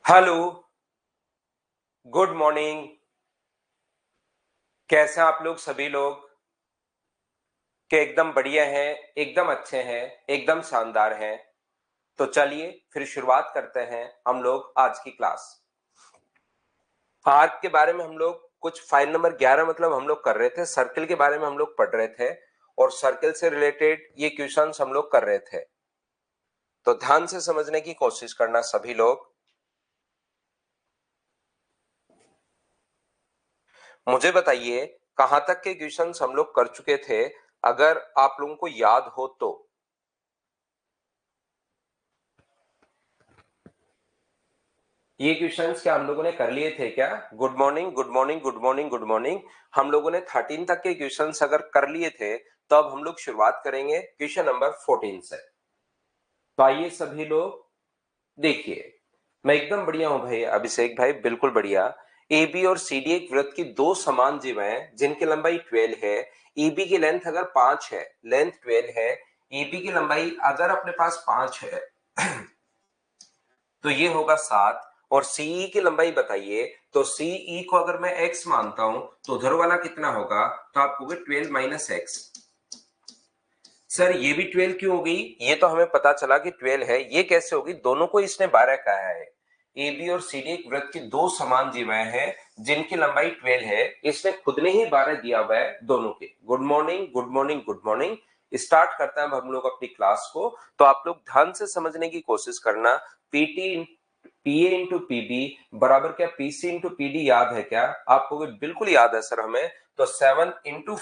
Hello, good morning. कैसे हैं आप लोग सभी लोग? के एकदम बढ़िया हैं, एकदम अच्छे हैं, एकदम शानदार हैं। तो चलिए फिर शुरुआत करते हैं हम लोग आज की क्लास। आज के बारे में हम लोग कुछ फाइल नंबर 11 मतलब हम लोग कर रहे थे, सर्किल के बारे में हम लोग पढ़ रहे थे और सर्किल से रिलेटेड ये क्वेश्चंस हम लोग कर रहे थे। तो ध्यान से समझने की कोशिश करना सभी लोग। मुझे बताइए कहां तक के क्वेश्चंस हम लोग कर चुके थे, अगर आप लोगों को याद हो तो। ये क्वेश्चंस क्या हम लोगों ने कर लिए थे क्या? Good morning, good morning, good morning, good morning. हम लोगों ने 13 तक के क्वेश्चंस अगर कर लिए थे तो अब हम लोग शुरुआत करेंगे क्वेश्चन नंबर 14 से। तो आइए सभी लोग देखिए, मैं एकदम बढ़िया हूं भाई अभिषेक भाई, बिल्कुल बढ़िया। ए बी और सी डी एक वृत्त की दो समान जिवाएं जिनकी लंबाई 12 है। ए बी की लेंथ अगर 5 है, लेंथ 12 है, ए बी की लंबाई अगर अपने पास 5 है तो ये होगा 7। और सीई की लंबाई बताइए, तो सीई को अगर मैं x मानता हूं तो उधर वाला कितना होगा? तो आप कहोगे 12 माइनस एक्स। सर ये भी 12 क्यों होगी? ये तो हमें पता चला कि 12 है, ये कैसे होगी? दोनों को इसने 12 कहा है। ए बी और सी डी एक वृत्त की दो समान जिवाएं हैं जिनकी लंबाई 12 है, इसने खुद ने ही 12 दिया हुआ है दोनों के। Good morning, good morning, good morning. Start करते हैं अब हम लोग अपनी क्लास को। तो आप लोग ध्यान से समझने की कोशिश करना। पीटी पीए इंटू पीबी बराबर क्या पीसी इंटू पीडी याद है क्या आपको? बिल्कुल याद है सर हमें। तो 7 इंटू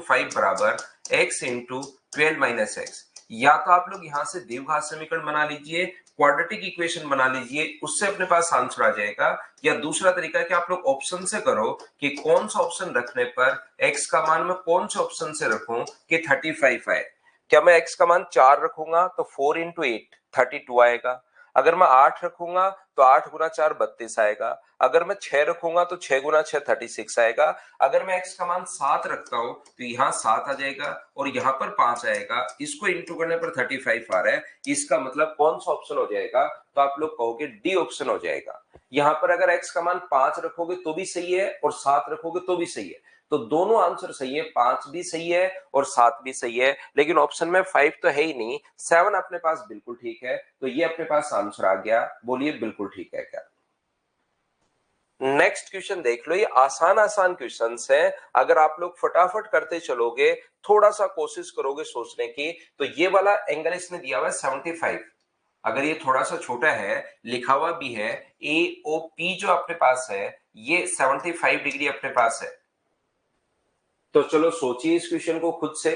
5 बराबर x इंटू 12 माइनस एक्स। या तो आप लोग यहां से द्विघात समीकरण बना लीजिए, क्वाड्रेटिक इक्वेशन बना लीजिए, उससे अपने पास आंसर आ जाएगा। या दूसरा तरीका है कि आप लोग ऑप्शन से करो कि कौन सा ऑप्शन रखने पर x का मान मैं कौन से ऑप्शन से रखूं कि 35 आए। क्या मैं x का मान 4 रखूंगा तो 4 इंटू 8 32 आएगा। अगर मैं 8 रखूंगा तो 8 गुना 4 32 आएगा। अगर मैं 6 रखूंगा तो 6 गुना 6 36 आएगा। अगर मैं x का मान 7 रखता हूं तो यहाँ 7 आ जाएगा और यहाँ पर 5 आएगा। इसको इंटू करने पर 35 आ रहा है। इसका मतलब कौन सा ऑप्शन हो जाएगा? तो आप लोग कहोगे डी ऑप्शन हो जाएगा। यहाँ पर अगर x का मान 5 रखोगे तो भी सही है और 7 रखोगे तो भी सही है। तो दोनों आंसर सही है, 5 भी सही है और 7 भी सही है। लेकिन ऑप्शन में 5 तो है ही नहीं, 7 अपने पास बिल्कुल ठीक है। तो ये अपने पास आंसर आ गया। बोलिए बिल्कुल ठीक है क्या? नेक्स्ट क्वेश्चन देख लो, ये आसान आसान क्वेश्चन हैं। अगर आप लोग फटाफट करते चलोगे, थोड़ा सा कोशिश करोगे सोचने की, तो ये वाला एंगल इसने दिया हुआ है 75। अगर ये थोड़ा सा छोटा है, लिखा हुआ भी है ए ओ पी, जो अपने पास है ये 75 डिग्री अपने पास है। तो चलो सोचिए इस क्वेश्चन को खुद से।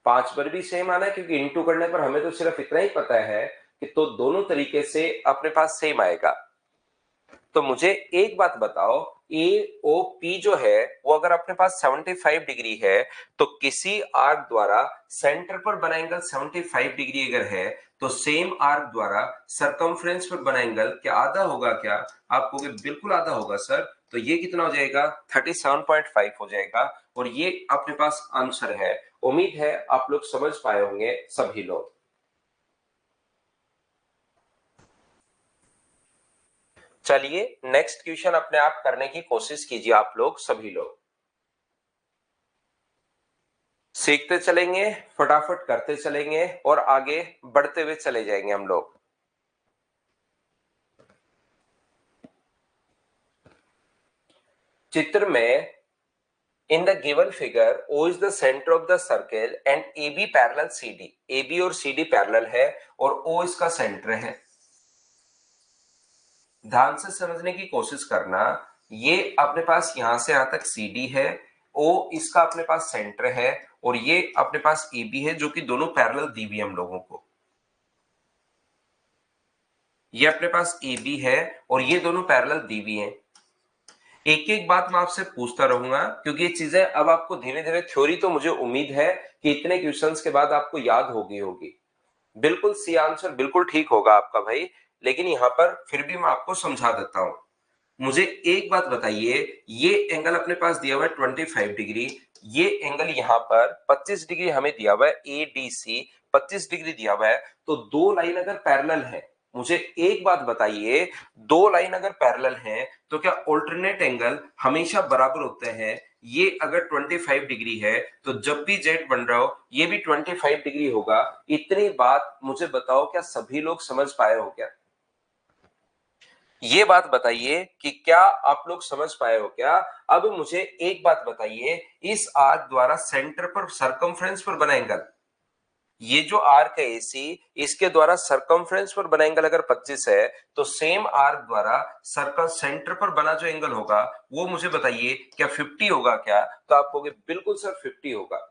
5 पर भी सेम आना है क्योंकि इंटू करने पर हमें तो सिर्फ इतना ही पता है कि तो दोनों तरीके से अपने पास सेम आएगा। तो मुझे एक बात बताओ, ए ओ पी जो है वो अगर अपने पास 75 डिग्री है तो किसी आर्क द्वारा सेंटर पर बना एंगल 75 डिग्री अगर है तो सेम आर्क द्वारा सरकमफ्रेंस पर बना एंगल क्या आधा होगा क्या? आप कहोगे बिल्कुल आधा होगा सर। तो ये कितना हो जाएगा? 37.5 हो जाएगा और ये अपने पास आंसर है। उम्मीद है आप लोग समझ पाए होंगे सभी लोग। चलिए नेक्स्ट क्वेश्चन अपने आप करने की कोशिश कीजिए आप लोग सभी लोग। सीखते चलेंगे, फटाफट करते चलेंगे और आगे बढ़ते हुए चले जाएंगे हम लोग। चित्र में इन the given figure O is the centre of the circle and AB parallel CD। AB और CD पैरेलल है और O इसका सेंटर है। ध्यान से समझने की कोशिश करना। ये अपने पास यहां से यहां तक CD है, O इसका अपने पास सेंटर है और ये अपने पास AB है, जो कि दोनों पैरेलल दी हुई हम लोगों को। ये अपने पास AB है और ये दोनों पैरेलल दी हुई हैं। एक एक बात मैं आपसे पूछता रहूंगा क्योंकि ये चीजें अब आपको धीरे धीरे, थ्योरी तो मुझे उम्मीद है कि इतने क्वेश्चंस के बाद आपको याद होगी होगी। बिल्कुल सी आंसर बिल्कुल ठीक होगा आपका भाई। लेकिन यहां पर फिर भी मैं आपको समझा देता हूं। मुझे एक बात बताइए, ये एंगल अपने पास दिया हुआ है 25 डिग्री, ये एंगल यहां पर 25 डिग्री हमें दिया हुआ है, ए डी सी 25 डिग्री दिया हुआ है। तो दो लाइन अगर पैरेलल है मुझे एक बात बताइए, दो लाइन अगर पैरेलल हैं तो क्या ऑल्टरनेट एंगल हमेशा बराबर होते हैं? ये अगर 25 डिग्री है तो जब भी जेड बन रहा हो ये भी 25 डिग्री होगा। इतनी बात मुझे बताओ, क्या सभी लोग समझ पाए हो क्या? ये बात बताइए कि क्या आप लोग समझ पाए हो क्या? अब मुझे एक बात बताइए, इस आर्क द्वारा सेंटर पर सरकमफ्रेंस पर बना एंगल, ये जो आर्क है एसी, इसके द्वारा सरकमफ्रेंस पर बना एंगल अगर 25 है तो सेम आर्क द्वारा सर्कल सेंटर पर बना जो एंगल होगा वो मुझे बताइए क्या 50 होगा क्या? तो आप कहोगे बिल्कुल सर 50 होगा।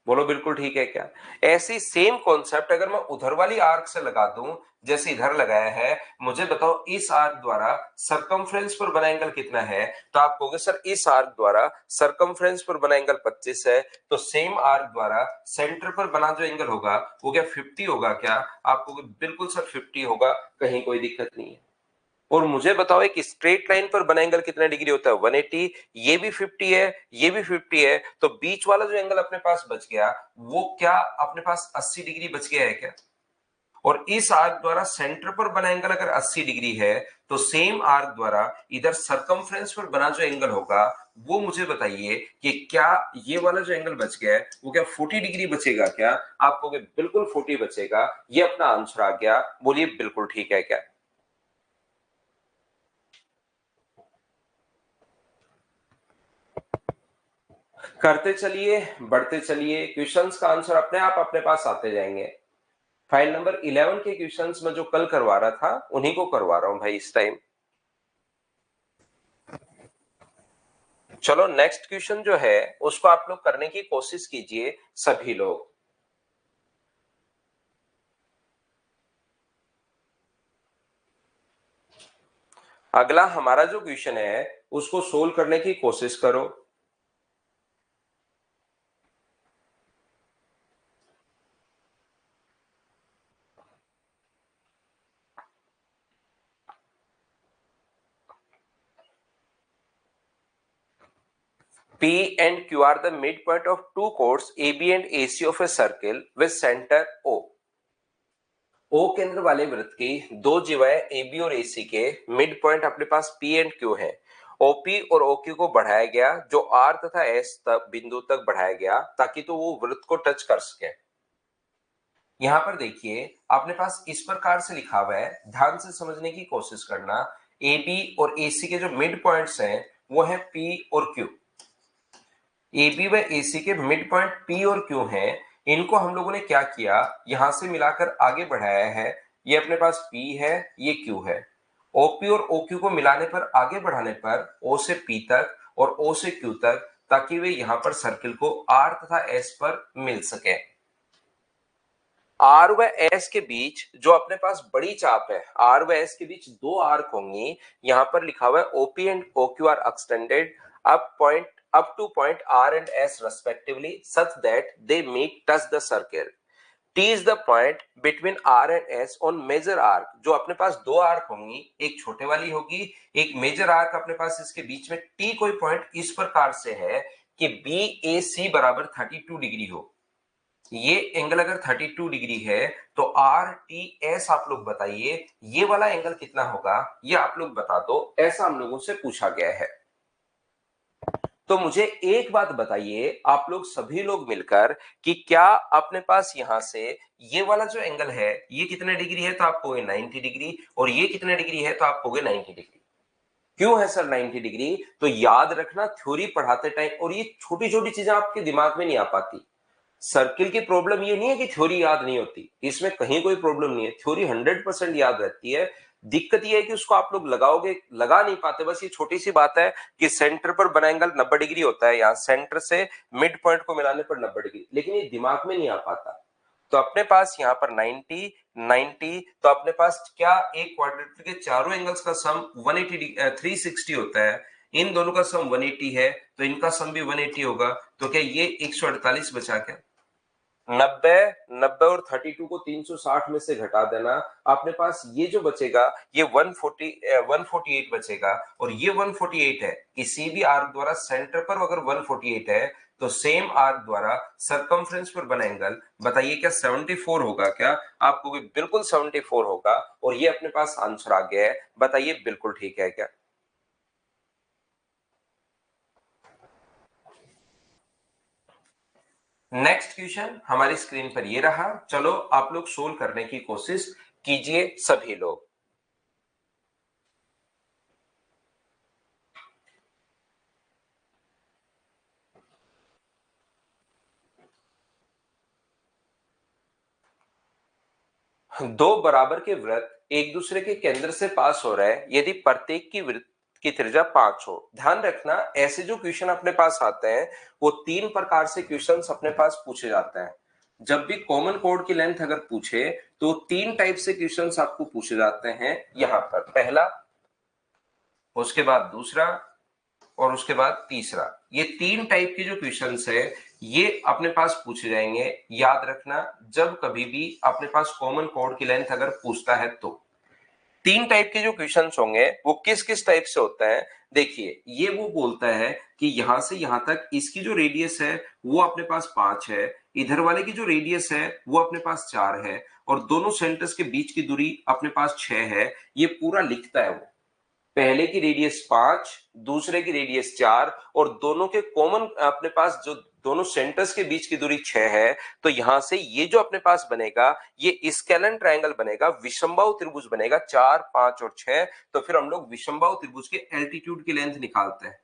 बोलो बिल्कुल ठीक है क्या? ऐसी सेम कॉन्सेप्ट अगर मैं उधर वाली आर्क से लगा दूं, जैसे इधर लगाया है, मुझे बताओ इस आर्क द्वारा सरकमफ्रेंस पर बना एंगल कितना है? तो आप कहोगे सर इस आर्क द्वारा सरकमफ्रेंस पर बना एंगल 25 है, तो सेम आर्क द्वारा सेंटर पर बना जो एंगल होगा वो क्या 50 होगा क्या? आप कहोगे बिल्कुल सर 50 होगा, कहीं कोई दिक्कत नहीं है। और मुझे बताओ एक स्ट्रेट लाइन पर बना एंगल कितना डिग्री होता है? 180। ये भी 50 है, ये भी 50 है, तो बीच वाला जो एंगल अपने पास बच गया वो क्या अपने पास 80 डिग्री बच गया है क्या? और इस आर्क द्वारा सेंटर पर बना एंगल अगर 80 डिग्री है तो सेम आर्क द्वारा इधर सरकमफ्रेंस पर बना जो एंगल होगा वो मुझे बताइए कि क्या ये वाला जो एंगल बच गया है वो क्या 40 डिग्री बचेगा क्या? आप कहोगे बिल्कुल 40 बचेगा, ये अपना आंसर आ गया। बोलिए बिल्कुल ठीक है क्या? करते चलिए, बढ़ते चलिए, क्वेश्चंस का आंसर अपने आप अपने पास आते जाएंगे। फाइल नंबर 11 के क्वेश्चंस में जो कल करवा रहा था उन्हीं को करवा रहा हूं भाई इस टाइम। चलो नेक्स्ट क्वेश्चन जो है उसको आप लोग करने की कोशिश कीजिए सभी लोग। अगला हमारा जो क्वेश्चन है उसको सोल्व करने की कोशिश करो। P and Q are the midpoint of two chords AB and AC of a circle with center O. O केंद्र वाले वृत्त की दो जिवाएं AB और AC के मिड पॉइंट अपने पास P एंड Q है। OP और OQ को बढ़ाया गया जो R तथा S तक बिंदु तक बढ़ाया गया ताकि तो वो वृत्त को टच कर सके। यहां पर देखिए अपने पास इस प्रकार से लिखा हुआ है, ध्यान से समझने की कोशिश करना। AB और AC के जो मिड पॉइंट्स हैं वो है P और Q। AB व AC के मिड पॉइंट P और Q हैं, इनको हम लोगों ने क्या किया, यहां से मिलाकर आगे बढ़ाया है। ये अपने पास P है, ये Q है। OP और OQ को मिलाने पर आगे बढ़ाने पर O से P तक और O से Q तक, ताकि वे यहां पर सर्किल को R तथा S पर मिल सके। R व S के बीच जो अपने पास बड़ी चाप है, R व S के बीच दो आर्क होंगी। यहां पर लिखा हुआ है OP and OQ are extended up to point R and S respectively such that they meet touch the circle. T is the point between R and S on major arc। जो अपने पास दो arc होंगी, एक छोटे वाली होगी, एक major arc अपने पास इसके बीच में T कोई पॉइंट इस प्रकार से है कि BAC बराबर 32 डिग्री हो। ये एंगल अगर 32 डिग्री है तो RTS आप लोग बताइए ये वाला एंगल कितना होगा, ये आप लोग बता दो, ऐसा हम लोगों से पूछा गया है। तो मुझे एक बात बताइए आप लोग सभी लोग मिलकर कि क्या अपने पास यहां से ये वाला जो एंगल है ये कितने डिग्री है? तो आप कहोगे 90 डिग्री। और ये कितने डिग्री है? तो आप कहोगे 90 डिग्री। क्यों है सर 90 डिग्री? तो याद रखना थ्योरी पढ़ाते टाइम और ये छोटी छोटी चीजें आपके दिमाग में नहीं आ पाती। सर्किल की प्रॉब्लम ये नहीं है कि थ्योरी याद नहीं होती, इसमें कहीं कोई प्रॉब्लम नहीं है, थ्योरी 100% याद रहती है। दिक्कत ये है कि उसको आप लोग लगाओगे, लगा नहीं पाते। बस ये छोटी सी बात है कि सेंटर पर बना एंगल 90 डिग्री होता है, यहाँ सेंटर से मिड पॉइंट को मिलाने पर 90 डिग्री, लेकिन ये दिमाग में नहीं आ पाता। तो अपने पास यहाँ पर 90 90, तो अपने पास क्या एक क्वाड्रेंट के चारों एंगल्स का सम 180 360 होता है। इन दोनों का सम 180 है तो इनका सम भी 180 होगा। तो क्या ये 148 बचा क्या? 90 90 और 32 को 360 में से घटा देना, अपने पास ये जो बचेगा ये 148 बचेगा। और ये 148 है, किसी भी आर्क द्वारा सेंटर पर अगर 148 है तो सेम आर्क द्वारा सरकमफ्रेंस पर बना एंगल बताइए क्या 74 होगा क्या? आपको भी बिल्कुल 74 होगा और ये अपने पास आंसर आ गया है। बताइए बिल्कुल ठीक है क्या? नेक्स्ट क्वेश्चन हमारी स्क्रीन पर ये रहा। चलो आप लोग सोल्व करने की कोशिश कीजिए सभी लोग। दो बराबर के वृत्त एक दूसरे के केंद्र से पास हो रहे हैं यदि प्रत्येक की वृत्त की त्रिज्या 5 हो। ध्यान रखना, ऐसे जो क्वेश्चन अपने पास आते हैं वो तीन प्रकार से क्वेश्चंस अपने पास पूछे जाते हैं। जब भी कॉमन कोड की लेंथ अगर पूछे तो तीन टाइप से क्वेश्चंस आपको पूछे जाते हैं। यहां पर पहला, उसके बाद दूसरा और उसके बाद तीसरा, ये तीन टाइप के जो क्वेश्चंस है ये अपने पास पूछे जाएंगे। याद रखना, जब कभी भी अपने पास कॉमन कोड की लेंथ अगर पूछता है तो तीन टाइप के जो क्वेश्चंस होंगे वो किस किस टाइप से होता है। देखिए, ये वो बोलता है कि यहां से यहां तक इसकी जो रेडियस है वो अपने पास 5 है, इधर वाले की जो रेडियस है वो अपने पास 4 है और दोनों सेंटर्स के बीच की दूरी अपने पास 6 है। ये पूरा लिखता है वो। पहले की रेडियस 5, दूसरे की रेडियस 4 और दोनों के कॉमन अपने पास जो दोनों सेंटर्स के बीच की दूरी 6 है। तो यहां से ये जो अपने पास बनेगा ये स्केलन ट्रायंगल बनेगा, विषमबाहु त्रिभुज बनेगा 4, 5 और 6। तो फिर हम लोग विषमबाहु त्रिभुज के एल्टीट्यूड की लेंथ निकालते हैं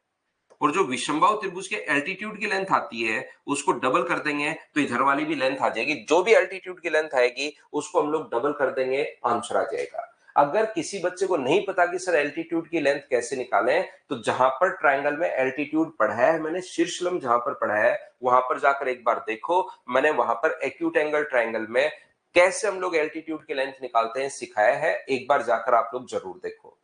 और जो विषमबाहु त्रिभुज के एल्टीट्यूड की लेंथ आती है उसको डबल कर देंगे तो इधर वाली भी लेंथ आ जाएगी। जो भी एल्टीट्यूड की लेंथ आएगी उसको हम लोग डबल कर देंगे, आंसर आ जाएगा। अगर किसी बच्चे को नहीं पता कि सर एल्टीट्यूड की लेंथ कैसे निकालें, तो जहां पर ट्रायंगल में एल्टीट्यूड पढ़ाया है मैंने, शीर्षलंब जहां पर पढ़ा है वहां पर जाकर एक बार देखो। मैंने वहां पर एक्यूट एंगल ट्रायंगल में कैसे हम लोग एल्टीट्यूड की लेंथ निकालते हैं सिखाया है, एक बार जाकर आप लोग जरूर देखो।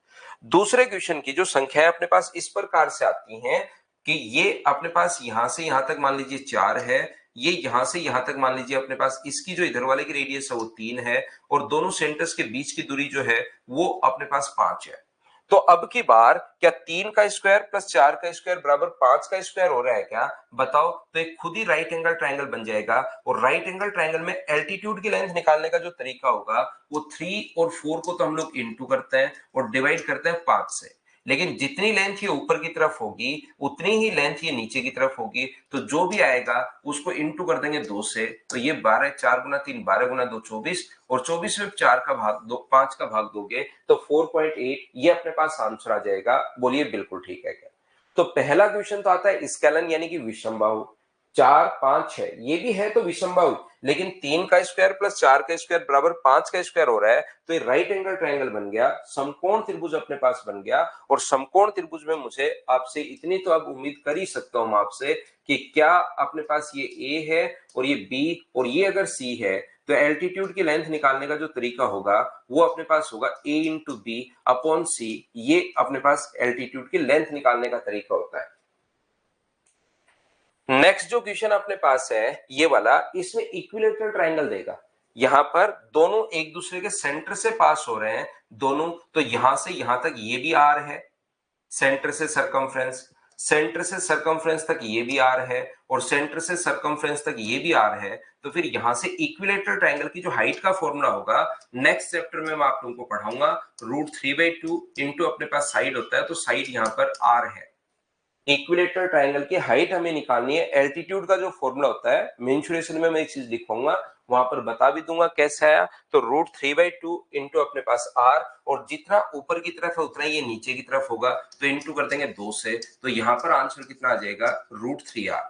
दूसरे क्वेश्चन की जो संख्याएं अपने पास इस प्रकार से आती हैं कि ये अपने पास यहां से यहां तक मान लीजिए 4 है, ये यहां से यहां तक मान लीजिए अपने पास इसकी जो इधर वाले की रेडियस है वो 3 है और दोनों सेंटर्स के बीच की दूरी जो है वो अपने पास 5 है। तो अब की बार क्या 3 का स्क्वायर प्लस 4 का स्क्वायर बराबर 5 का स्क्वायर हो रहा है क्या? बताओ। तो एक खुद ही राइट एंगल ट्रायंगल बन जाएगा और राइट एंगल ट्रायंगल में एल्टीट्यूड की लेंथ निकालने का जो तरीका होगा वो 3 और 4 को तो हम लोग इंटू करते हैं और डिवाइड करते हैं 5 से। लेकिन जितनी लेंथ ये ऊपर की तरफ होगी उतनी ही लेंथ ये नीचे की तरफ होगी। तो जो भी आएगा उसको इंटू कर देंगे 2 से। तो ये 12, 4 गुना 3 12 गुना 2 24 और 24 में 4 का भाग दो, 5 का भाग दोगे तो 4.8 ये अपने पास आंसर आ जाएगा। बोलिए बिल्कुल ठीक है क्या? तो पहला क्वेश्चन तो आता है स्केलन यानी कि विषमबाहु। 4, 5, 6 ये भी है तो विषमबाहु, लेकिन 3 का स्क्वायर प्लस 4 का स्क्वायर बराबर 5 का स्क्वायर हो रहा है तो ये राइट एंगल ट्रायंगल बन गया, समकोण त्रिभुज अपने पास बन गया। और समकोण त्रिभुज में मुझे आपसे इतनी तो अब उम्मीद कर ही सकता हूं आपसे कि क्या अपने पास ये ए है और ये बी और ये अगर सी है तो एल्टीट्यूड की लेंथ निकालने का जो तरीका होगा वो अपने पास होगा ए इंटू बी अपॉन सी। ये अपने पास एल्टीट्यूड की लेंथ निकालने का तरीका होता है। नेक्स्ट जो क्वेश्चन अपने पास है ये वाला, इसमें इक्विलेटरल ट्रायंगल देगा। यहां पर दोनों एक दूसरे के सेंटर से पास हो रहे हैं दोनों, तो यहां से यहां तक ये भी आर है, सेंटर से सरकमफ्रेंस, सेंटर से सरकमफ्रेंस तक ये भी आर है और सेंटर से सरकमफ्रेंस तक ये भी आर है। तो फिर यहां से इक्विलेटरल ट्रायंगल की जो हाइट का फॉर्मूला होगा नेक्स्ट चैप्टर में मैं आप लोगों को पढ़ाऊंगा। √3/2 इंटू अपने पास साइड होता है तो साइड यहां पर आर है। इक्विलेटरल ट्रायंगल की हाइट हमें निकालनी है। एल्टीट्यूड का जो फॉर्मूला होता है मेंसुरेशन में मैं एक चीज लिखूंगा, वहां पर बता भी दूंगा कैसे आया। तो √3/2 इंटू अपने पास आर और जितना ऊपर की तरफ है उतना ये नीचे की तरफ होगा तो इंटू कर देंगे 2 से। तो यहां पर आंसर कितना आ जाएगा? √3r।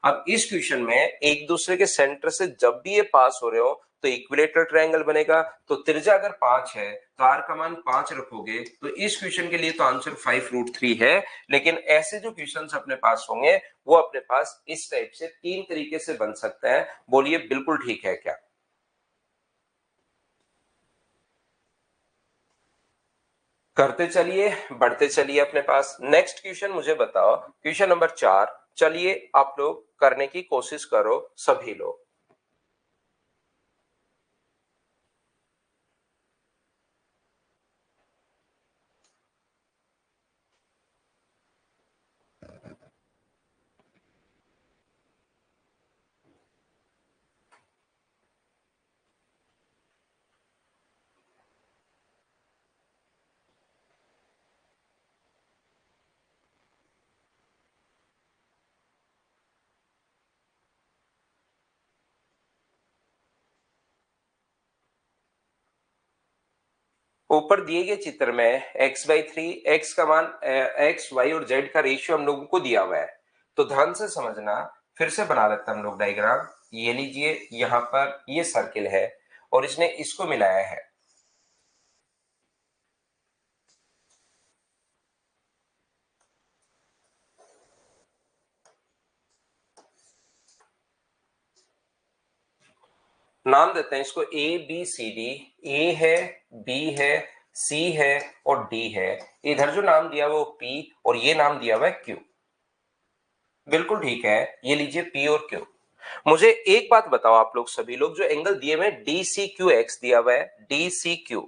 अब इस क्वेश्चन में एक दूसरे के सेंटर से जब भी ये पास हो रहे हो तो इक्विलेटरल ट्रायंगल बनेगा। तो त्रिज्या अगर 5 है तो आर का मान 5 रखोगे तो इस क्वेश्चन के लिए तो आंसर 5√3 है। लेकिन ऐसे जो क्वेश्चंस अपने पास होंगे वो अपने पास इस टाइप से तीन तरीके से बन सकते हैं। बोलिए बिल्कुल ठीक है क्या? करते चलिए, बढ़ते चलिए अपने पास। नेक्स्ट क्वेश्चन मुझे बताओ, क्वेश्चन नंबर 4। चलिए आप लोग करने की कोशिश करो सभी लोग। ऊपर दिए गए चित्र में x/3 x का मान x, y और z का रेशियो हम लोगों को दिया हुआ है, तो ध्यान से समझना। फिर से बना लेते हैं हम लोग डायग्राम। ये लीजिए, यहाँ पर ये सर्किल है और इसने इसको मिलाया है। नाम देते हैं इसको ABCD। ए है, बी है, सी है और डी है। इधर जो नाम दिया हुआ वो P और ये नाम दिया हुआ है Q। बिल्कुल ठीक है, ये लीजिए P और Q। मुझे एक बात बताओ आप लोग सभी लोग, जो एंगल दिए हुए DCQX दिया हुआ है, DCQ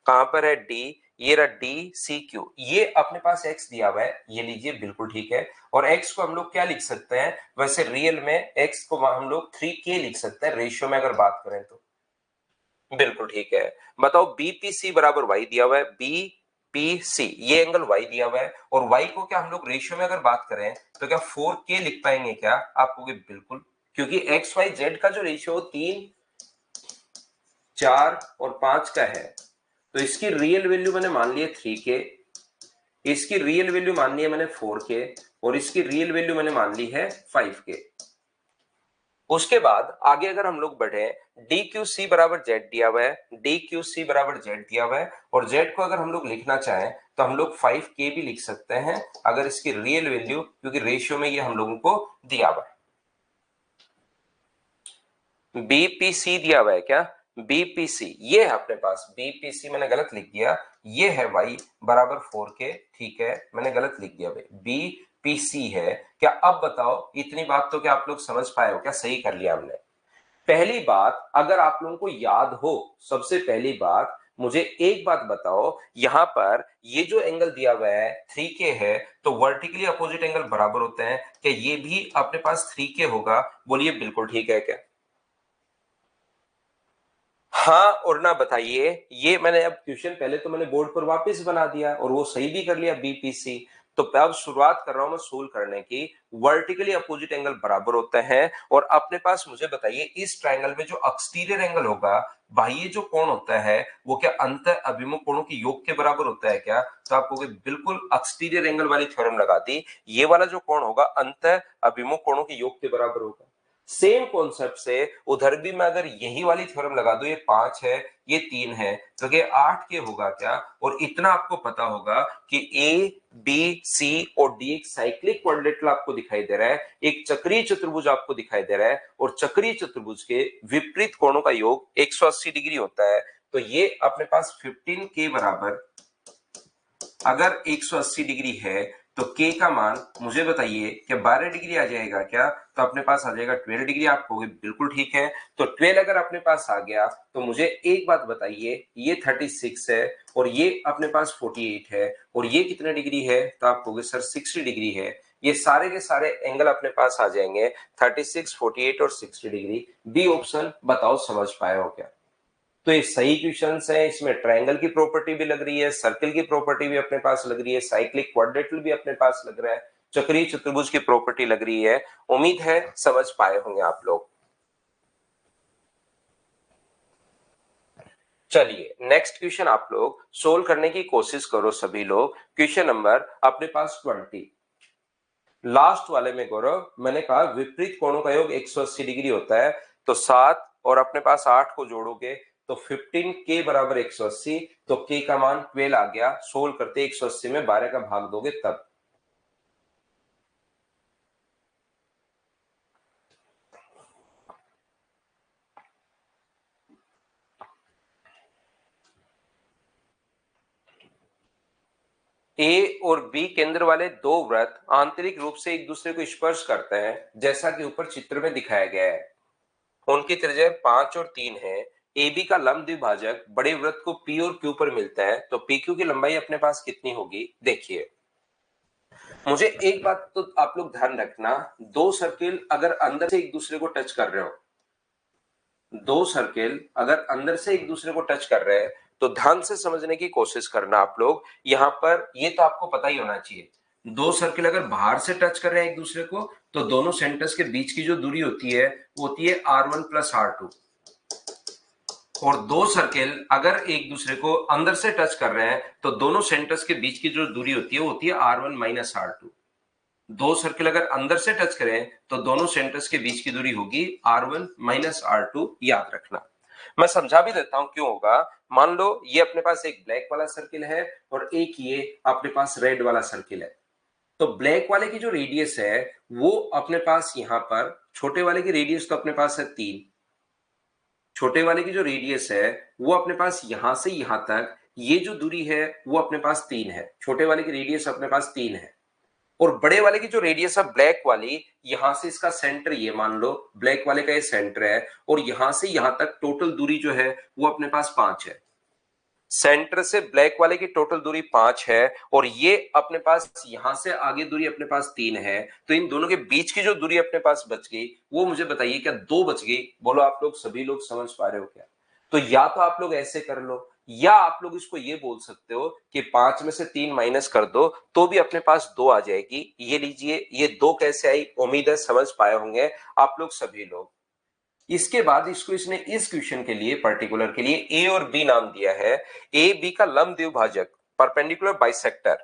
कहां पर है? D, ये रहा DCQ, ये अपने पास x दिया हुआ है, ये लीजिए बिल्कुल ठीक है। और x को हम लोग क्या लिख सकते हैं? वैसे रियल में x को हम लोग 3k लिख सकते हैं, रेशियो में अगर बात करें तो। बिल्कुल ठीक है। बताओ BPC बराबर y दिया हुआ है, BPC ये एंगल y दिया हुआ है और y को क्या हम लोग रेशियो में अगर बात करें तो क्या 4k लिख पाएंगे क्या? आप कहोगे बिल्कुल, क्योंकि एक्स वाई जेड का जो रेशियो 3, 4 और 5 का है, तो इसकी रियल वैल्यू मैंने मान ली है 3k, इसकी रियल वैल्यू मान ली है मैंने 4k और इसकी रियल वैल्यू मैंने मान ली है 5k। उसके बाद आगे अगर हम लोग बढ़े, DQC बराबर जेड दिया हुआ है, DQC बराबर जेड दिया हुआ है और जेड को अगर हम लोग लिखना चाहें तो हम लोग 5k भी लिख सकते हैं अगर इसकी रियल वैल्यू, क्योंकि रेशियो में ये हम लोगों को दिया हुआ है। BPC दिया हुआ है क्या? BPC ये है अपने पास, BPC मैंने गलत लिख दिया, ये है y बराबर 4k, ठीक है मैंने गलत लिख दिया भाई, BPC है क्या? अब बताओ, इतनी बात तो क्या आप लोग समझ पाए हो क्या? सही कर लिया हमने। पहली बात अगर आप लोगों को याद हो, सबसे पहली बात मुझे एक बात बताओ, यहां पर ये जो एंगल दिया हुआ है 3k है, तो वर्टिकली अपोजिट एंगल बराबर होते हैं, क्या ये भी अपने पास 3k होगा? बोलिए बिल्कुल ठीक है क्या? हाँ और ना बताइए। ये मैंने अब क्वेश्चन पहले तो मैंने बोर्ड पर वापस बना दिया और वो सही भी कर लिया, BPC। तो अब शुरुआत कर रहा हूं मैं सोल्व करने की। वर्टिकली अपोजिट एंगल बराबर होते हैं और अपने पास मुझे बताइए इस ट्रायंगल में जो एक्सटीरियर एंगल होगा, बाह्य जो कोण होता है, वो क्या अंत अभिमुख कोणों की योग के बराबर होता है क्या? तो आप कहोगे बिल्कुल, एक्सटीरियर एंगल वाली थ्योरम लगा दी, ये वाला जो कोण होगा अंत अभिमुख कोणों के योग के बराबर होगा। सेम कॉन्सेप्ट से उधर भी मैं अगर यही वाली थ्योरम लगा दूं, ये 5 है, ये 3 है, तो ये 8 के होगा क्या? और इतना आपको पता होगा कि ए बी सी और डी एक साइक्लिक क्वाड्रिलेटरल आपको दिखाई दे रहा है, एक चक्रीय चतुर्भुज आपको दिखाई दे रहा है और चक्रीय चतुर्भुज के विपरीत कोणों का योग 180 डिग्री होता है। तो ये अपने पास 15 के बराबर अगर 180 डिग्री है तो k का मान मुझे बताइए क्या 12 डिग्री आ जाएगा क्या? तो अपने पास आ जाएगा 12 डिग्री। आप कहोगे बिल्कुल ठीक है। तो 12 अगर अपने पास आ गया तो मुझे एक बात बताइए, ये 36 है और ये अपने पास 48 है और ये कितने डिग्री है? तो आप कहोगे सर 60 डिग्री है। ये सारे के सारे एंगल अपने पास आ जाएंगे 36, 48 और 60 डिग्री। बी ऑप्शन बताओ, समझ पाए हो क्या? तो ये सही क्वेश्चंस है, इसमें ट्रायंगल की प्रॉपर्टी भी लग रही है, सर्कल की प्रॉपर्टी भी अपने पास लग रही है, साइक्लिक क्वाड्रेटल भी अपने पास लग रहा है, चक्रीय चतुर्भुज की प्रॉपर्टी लग रही है। उम्मीद है समझ पाए होंगे आप लोग। चलिए नेक्स्ट क्वेश्चन आप लोग सोल्व करने की कोशिश करो सभी लोग। क्वेश्चन नंबर अपने पास 20, लास्ट वाले में गौरव मैंने कहा विपरीत कोणों का योग 180 डिग्री होता है, तो 7 और अपने पास 8 को जोड़ोगे तो 15 के बराबर 180, तो के का मान 12 आ गया। सोल्व करते 180 में 12 का भाग दोगे तब। ए और बी केंद्र वाले दो वृत्त आंतरिक रूप से एक दूसरे को स्पर्श करते हैं, जैसा कि ऊपर चित्र में दिखाया गया है। उनकी त्रिज्या 5 और 3 है। ए बी का लंब द्विभाजक बड़े वृत्त को पी और क्यू पर मिलता है, तो पी क्यू की लंबाई अपने पास कितनी होगी? देखिए, मुझे एक बात तो आप लोग ध्यान रखना, दो सर्किल अगर अंदर से एक दूसरे को टच कर रहे हो, दो सर्किल अगर अंदर से एक दूसरे को टच कर रहे हैं, तो ध्यान से समझने की कोशिश करना आप लोग। यहां पर ये तो आपको पता ही होना चाहिए, दो सर्किल अगर बाहर से टच कर रहे हैं एक दूसरे को, तो दोनों सेंटर्स के बीच की जो दूरी होती है वो होती है R1 प्लस R2। और दो सर्किल अगर एक दूसरे को अंदर से टच कर रहे हैं तो दोनों सेंटर्स के बीच की जो दूरी होती है वो होती है R1 माइनस R2। दो सर्किल अगर अंदर से टच करें तो दोनों सेंटर्स के बीच की दूरी होगी R1 माइनस R2, याद रखना। मैं समझा भी देता हूं क्यों होगा। मान लो ये अपने पास एक ब्लैक वाला सर्किल है और एक ये अपने पास रेड वाला सर्किल है। तो ब्लैक वाले की जो रेडियस है वो अपने पास यहां पर, छोटे वाले की रेडियस तो अपने पास है 3, छोटे वाले की जो रेडियस है वो अपने पास यहां से यहां तक ये जो दूरी है वो अपने पास 3 है, छोटे वाले की रेडियस अपने पास 3 है। और बड़े वाले की जो रेडियस है ब्लैक वाली, यहां से इसका सेंटर ये मान लो ब्लैक वाले का ये सेंटर है और यहां से यहां तक टोटल दूरी जो है वो अपने पास 5 है। सेंटर से ब्लैक वाले की टोटल दूरी 5 है और ये अपने पास यहां से आगे दूरी अपने पास 3 है। तो इन दोनों के बीच की जो दूरी अपने पास बच गई वो मुझे बताइए क्या 2 बच गई? बोलो आप लोग, सभी लोग समझ पा रहे हो क्या? तो या तो आप लोग ऐसे कर लो या आप लोग इसको ये बोल सकते हो कि 5 में से 3 माइनस कर दो तो भी अपने पास 2 आ जाएगी। ये लीजिए, ये 2 कैसे आई? उम्मीद है समझ पाए होंगे आप लोग सभी लोग। इसके बाद इसको इसने इस क्वेश्चन के लिए पर्टिकुलर के लिए ए और बी नाम दिया है। ए बी का लंब द्विभाजक, परपेंडिकुलर बाइसेक्टर,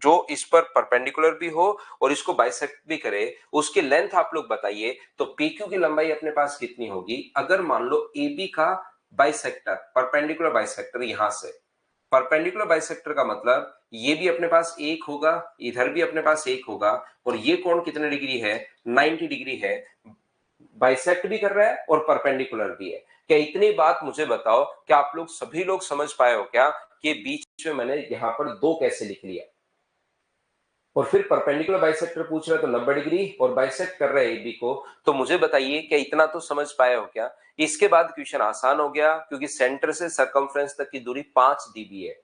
जो इस पर परपेंडिकुलर भी हो और इसको बाइसेक्ट भी करे, उसकी लेंथ आप लोग बताइए। तो पीक्यू की लंबाई अपने पास कितनी होगी अगर मान लो ए बी का बाइसेक्टर, परपेंडिकुलर बाइसेक्टर, यहां से परपेंडिकुलर बाइसेक्टर का मतलब ये भी अपने पास एक होगा, इधर भी अपने पास एक होगा और ये कोण कितने डिग्री है? 90 डिग्री है। बाइसेक्ट भी कर रहा है और परपेंडिकुलर भी है। क्या इतनी बात मुझे बताओ, क्या आप लोग सभी लोग समझ पाए हो क्या कि बीच में मैंने यहां पर 2 कैसे लिख लिया? और फिर परपेंडिकुलर बाइसेक्टर पूछ रहा है तो 90 डिग्री और बाइसेक्ट कर रहा है एबी को। तो मुझे बताइए क्या इतना तो समझ पाए हो क्या? इसके बाद क्वेश्चन आसान हो गया क्योंकि सेंटर से सरकमफ्रेंस तक की दूरी 5 dB है।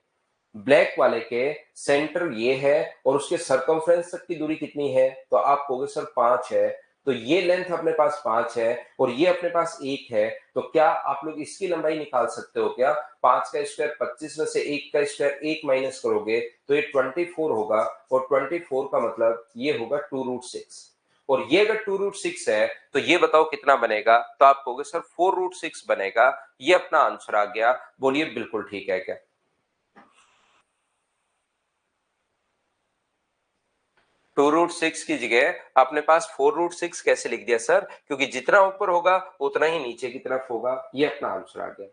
ब्लैक वाले के सेंटर ये है और उसके सरकमफ्रेंस तक की दूरी कितनी है? तो आप कहोगे सर 5 है। तो ये लेंथ अपने पास 5 है और ये अपने पास 1 है। तो क्या आप लोग इसकी लंबाई निकाल सकते हो क्या? 5 का स्क्वायर 25 में से 1 का स्क्वायर 1 माइनस करोगे तो ये 24 होगा और 24 का मतलब ये होगा 2√6। और ये अगर 2√6 है तो ये बताओ कितना बनेगा? तो आप कहोगे सर 4√6 बनेगा। ये अपना आंसर आ गया। बोलिए बिल्कुल ठीक है क्या? 2√6 की जगह अपने पास 4√6 कैसे लिख दिया सर? क्योंकि जितना ऊपर होगा उतना ही नीचे की तरफ होगा। ये अपना आंसर आ गया।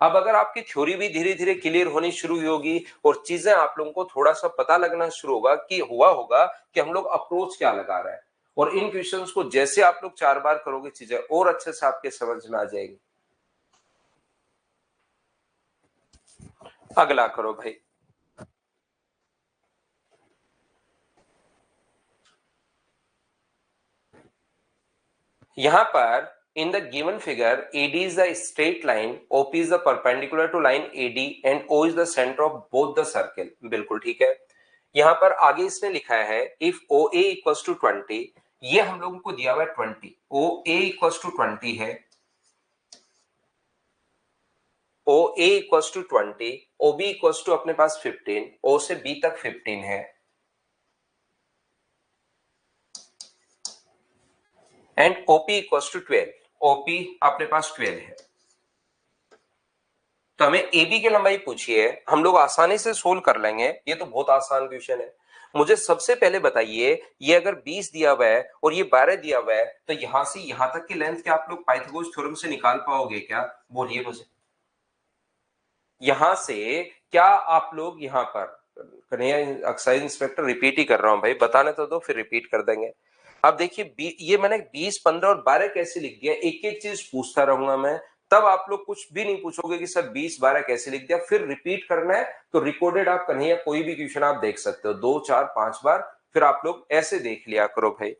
अब अगर आपकी थ्योरी भी धीरे धीरे क्लियर होनी शुरू होगी और चीजें आप लोगों को थोड़ा सा पता लगना शुरू होगा कि हुआ होगा कि हम लोग अप्रोच क्या लगा रहे हैं, और इन क्वेश्चंस को जैसे आप लोग 4 बार करोगे चीजें और अच्छे से आपके समझ में आ जाएगी। अगला करो भाई। यहां पर in the given figure AD is the straight line, OP is the perpendicular to line AD and O is the center of both the circle। बिल्कुल ठीक है। यहां पर आगे इसने लिखा है if OA equals to 20, ये हम लोगों को दिया हुआ है 20, OA equals to 20 है, OA equals to 20, OB equals to अपने पास 15, O से B तक 15 है and OP equals to 12, OP अपने पास 12 है। तो हमें AB की लंबाई पूछी है, हम लोग आसानी से सोल्व कर लेंगे, ये तो बहुत आसान क्वेश्चन है। मुझे सबसे पहले बताइए, ये अगर 20 दिया हुआ है और ये 12 दिया हुआ है तो यहां से यहां तक की लेंथ क्या आप लोग पाइथागोरस थ्योरम से निकाल पाओगे क्या? बोलिए मुझे। यहां से क्या आप लोग यहां पर, कन्हैया एक्साइज इंस्पेक्टर रिपीट ही कर रहा हूं भाई, बताने तो दो फिर रिपीट कर देंगे। अब देखिए ये मैंने 20, 15 और 12 कैसे लिख दिया, एक एक चीज पूछता रहूंगा मैं, तब आप लोग कुछ भी नहीं पूछोगे कि सर 20, 12 कैसे लिख दिया। फिर रिपीट करना है तो रिकॉर्डेड आप कन्हैया कोई भी क्वेश्चन आप देख सकते हो 2, 4, 5 बार, फिर आप लोग ऐसे देख लिया करो भाई।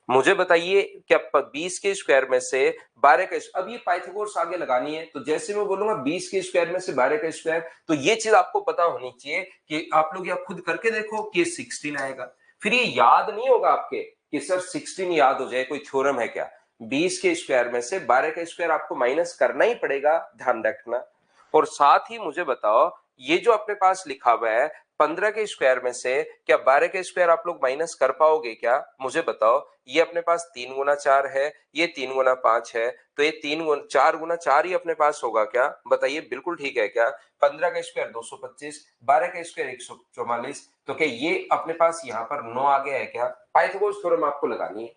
मुझे बताइए क्या 20 के स्क्वायर में से 12 का, अब ये पाइथागोरस आगे लगानी है तो जैसे मैं बोलूंगा 20 के स्क्वायर में से 12 का स्क्वायर, तो ये चीज आपको पता होनी चाहिए कि आप लोग या खुद करके देखो कि 16 आएगा। फिर ये याद नहीं होगा आपके कि सर 16 याद हो जाए, कोई थ्योरम है क्या? 20 के स्क्वायर में से 12 का स्क्वायर आपको माइनस करना ही पड़ेगा, ध्यान रखना। और साथ ही मुझे बताओ, ये जो अपने पास लिखा हुआ है 15 के स्क्वायर में से क्या 12 के स्क्वायर आप लोग माइनस कर पाओगे क्या, मुझे बताओ। ये अपने पास 3 गुना 4 है, ये 3 गुना 5 है, तो ये 4 गुना 4 ही अपने पास होगा क्या, बताइए बिल्कुल ठीक है क्या। 15 का स्क्वायर 225, 12 का स्क्वायर 144, तो क्या ये अपने पास यहाँ पर 9 आ गया है क्या। पाइथागोरस थ्योरम आपको लगानी है।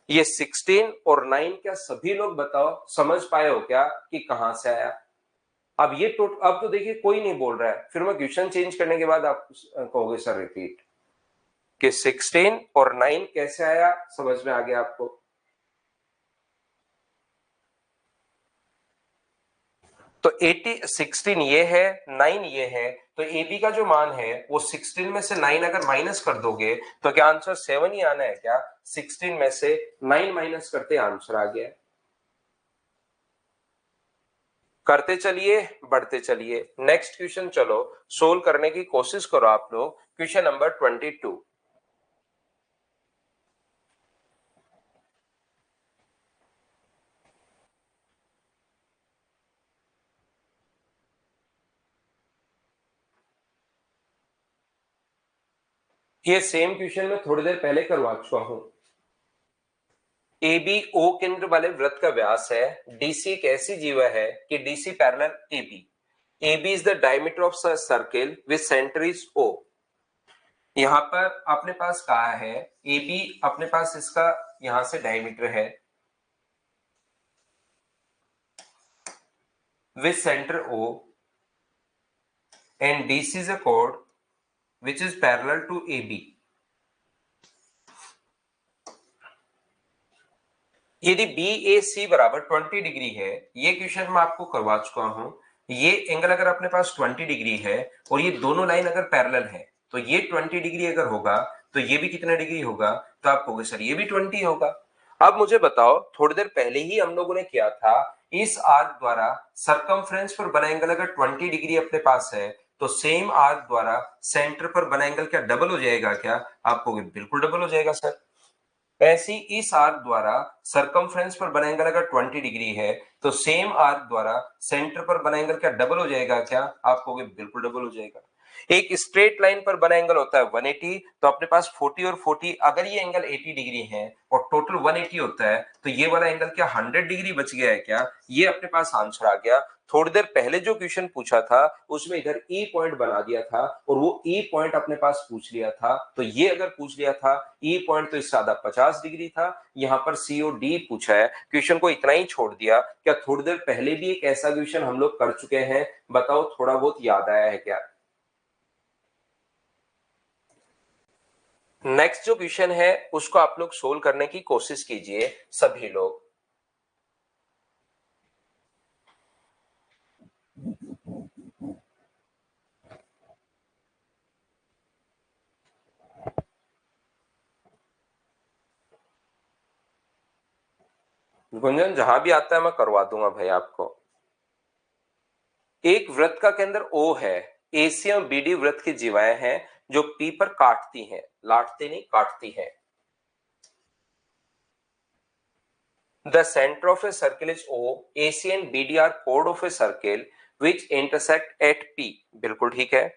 ये 16 और 9 क्या सभी लोग बताओ समझ पाए हो क्या कि कहां से आया। अब ये अब तो देखिए कोई नहीं बोल रहा है, फिर मैं क्वेश्चन चेंज करने के बाद आप कहोगे सर रिपीट कि 16 और 9 कैसे आया, समझ में आ गया आपको। तो 16 ये है, 9 ये है, तो ए बी का जो मान है वो 16 में से 9 अगर माइनस कर दोगे तो क्या आंसर 7 ही आना है क्या। 16 में से 9 माइनस करते आंसर आ गया। करते चलिए, बढ़ते चलिए। नेक्स्ट क्वेश्चन चलो सोल्व करने की कोशिश करो आप लोग। Question number 22। ये सेम क्वेश्चन में थोड़ी देर पहले करवा चुका हूं। ए बी ओ केंद्र वाले वृत्त का व्यास है, डीसी एक ऐसी जीवा है कि DC parallel A B. A B is the diameter of circle with centre is O. यहां पर अपने पास कहा है ए बी अपने पास इसका यहां से डायमीटर है with centre O and DC is a chord which is parallel to AB। यदि बी ए सी बराबर 20 डिग्री है, ये क्वेश्चन मैं आपको करवा चुका हूं। ये एंगल अगर अपने पास 20 डिग्री है और ये दोनों लाइन अगर पैरेलल है तो ये 20 डिग्री अगर होगा तो ये भी कितना डिग्री होगा, तो आप कहोगे सर ये भी 20 होगा। अब मुझे बताओ, थोड़ी देर पहले ही हम लोगों ने किया था, इस आर्क द्वारा सरकमफ्रेंस पर बना एंगल अगर 20 डिग्री अपने पास है तो सेम आर्क द्वारा सेंटर पर बना एंगल क्या डबल हो जाएगा क्या, आप कहोगे बिल्कुल डबल हो जाएगा सर। ऐसी इस आर्क द्वारा सरकमफ्रेंस पर बना एंगल अगर 20 डिग्री है तो सेम आर्क द्वारा सेंटर पर बना एंगल क्या डबल हो जाएगा क्या, आप कहोगे बिल्कुल डबल हो जाएगा। एक स्ट्रेट लाइन पर बना एंगल होता है 180, तो अपने पास 40 और 40, अगर ये एंगल 80 डिग्री है और टोटल 180 होता है तो ये वाला एंगल क्या 100 डिग्री बच गया है क्या, ये अपने पास आंसर आ गया। थोड़ी देर पहले जो क्वेश्चन पूछा था उसमें इधर ई पॉइंट बना दिया था और वो ई पॉइंट अपने पास पूछ लिया था, तो ये अगर पूछ लिया था ई पॉइंट तो इससे आधा 50 डिग्री था। यहाँ पर सी ओ डी पूछा है, क्वेश्चन को इतना ही छोड़ दिया। क्या थोड़ी देर पहले भी एक ऐसा क्वेश्चन हम लोग कर चुके हैं, बताओ थोड़ा बहुत याद आया है क्या। नेक्स्ट जो क्वेश्चन है उसको आप लोग सोल्व करने की कोशिश कीजिए सभी लोग। गुंजन जहां भी आता है मैं करवा दूंगा भाई आपको। एक वृत्त का केंद्र O है, AC और BD वृत्त की जीवाएं हैं जो P पर काटती हैं, लाटती नहीं काटती हैं। The center of a circle is O, AC and BD are chord of a circle which intersect at P। बिल्कुल ठीक है,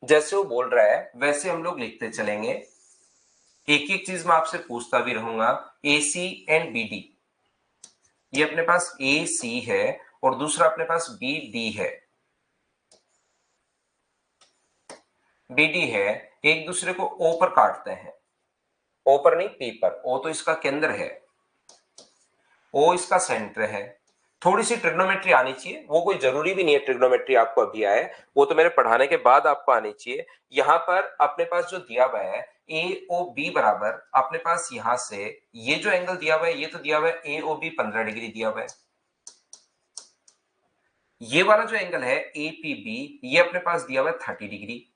जैसे वो बोल रहा है वैसे हम लोग लिखते चलेंगे। एक एक चीज मैं आपसे पूछता भी रहूंगा। AC एंड BD, ये अपने पास AC है और दूसरा अपने पास BD है। BD है, एक दूसरे को O पर काटते हैं, O पर नहीं P पर। O तो इसका केंद्र है, O इसका सेंटर है। थोड़ी सी ट्रिग्नोमेट्री आनी चाहिए, वो कोई जरूरी भी नहीं है ट्रिग्नोमेट्री आपको अभी आए, वो तो मेरे पढ़ाने के बाद आपको आनी चाहिए। यहां पर अपने पास जो दिया हुआ है ए ओ बी बराबर, अपने पास यहां से ये जो एंगल दिया हुआ है ये तो दिया हुआ है ए ओ बी 15 डिग्री दिया हुआ है। ये वाला जो एंगल है ए पी बी ये अपने पास दिया हुआ है 30 डिग्री।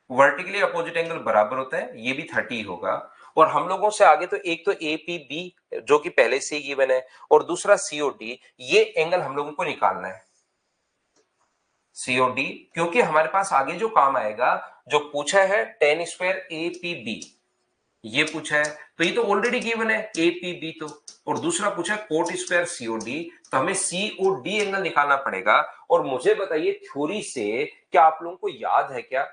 वर्टिकली अपोजिट एंगल बराबर होता है, ये भी 30 होगा। और हम लोगों से आगे तो एक तो ए पी बी जो कि पहले से ही गिवन है और दूसरा सीओडी, ये एंगल हम लोगों को निकालना है सीओडी, क्योंकि हमारे पास आगे जो काम आएगा जो पूछा है tan square A P B, ये पूछा है तो ये तो ऑलरेडी गिवन है एपीबी तो, और दूसरा पूछा कोट स्क्वायर सीओडी, तो हमें सीओडी एंगल निकालना पड़ेगा। और मुझे बताइए थ्योरी से क्या आप लोगों को याद है क्या,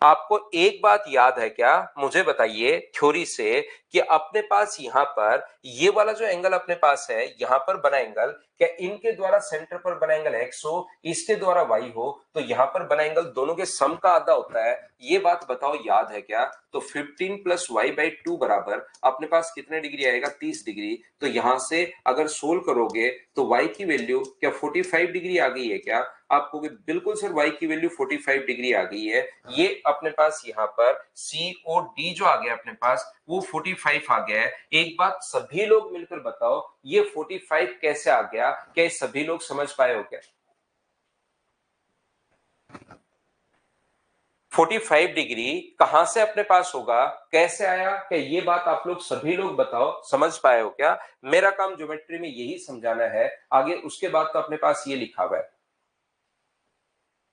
आपको एक बात याद है क्या, मुझे बताइए थ्योरी से कि अपने पास यहां पर ये वाला जो एंगल अपने पास है यहां पर बना एंगल, क्या इनके द्वारा सेंटर पर बना एंगल एक्स हो, इसके द्वारा वाई हो, तो यहां पर बना एंगल दोनों के सम का आधा होता है। ये बात बताओ याद है क्या। तो 15 प्लस वाई बाई 2 बराबर अपने पास कितने डिग्री आएगा, 30 डिग्री। तो यहां से अगर सोल्व करोगे तो वाई की वैल्यू क्या 45 डिग्री आ गई है क्या, आपको बिल्कुल सर वाई की वैल्यू 45 डिग्री आ गई है। ये अपने पास यहाँ पर COD जो आ गया अपने पास वो 45 आ गया है। एक बात सभी लोग मिलकर बताओ ये 45 कैसे आ गया, क्या सभी लोग समझ पाए हो क्या। 45 डिग्री कहां से अपने पास होगा, कैसे आया, क्या ये बात आप लोग सभी लोग बताओ, समझ पाए हो क्या। मेरा काम ज्योमेट्री में यही समझाना है, आगे उसके बाद तो अपने पास ये लिखा हुआ है।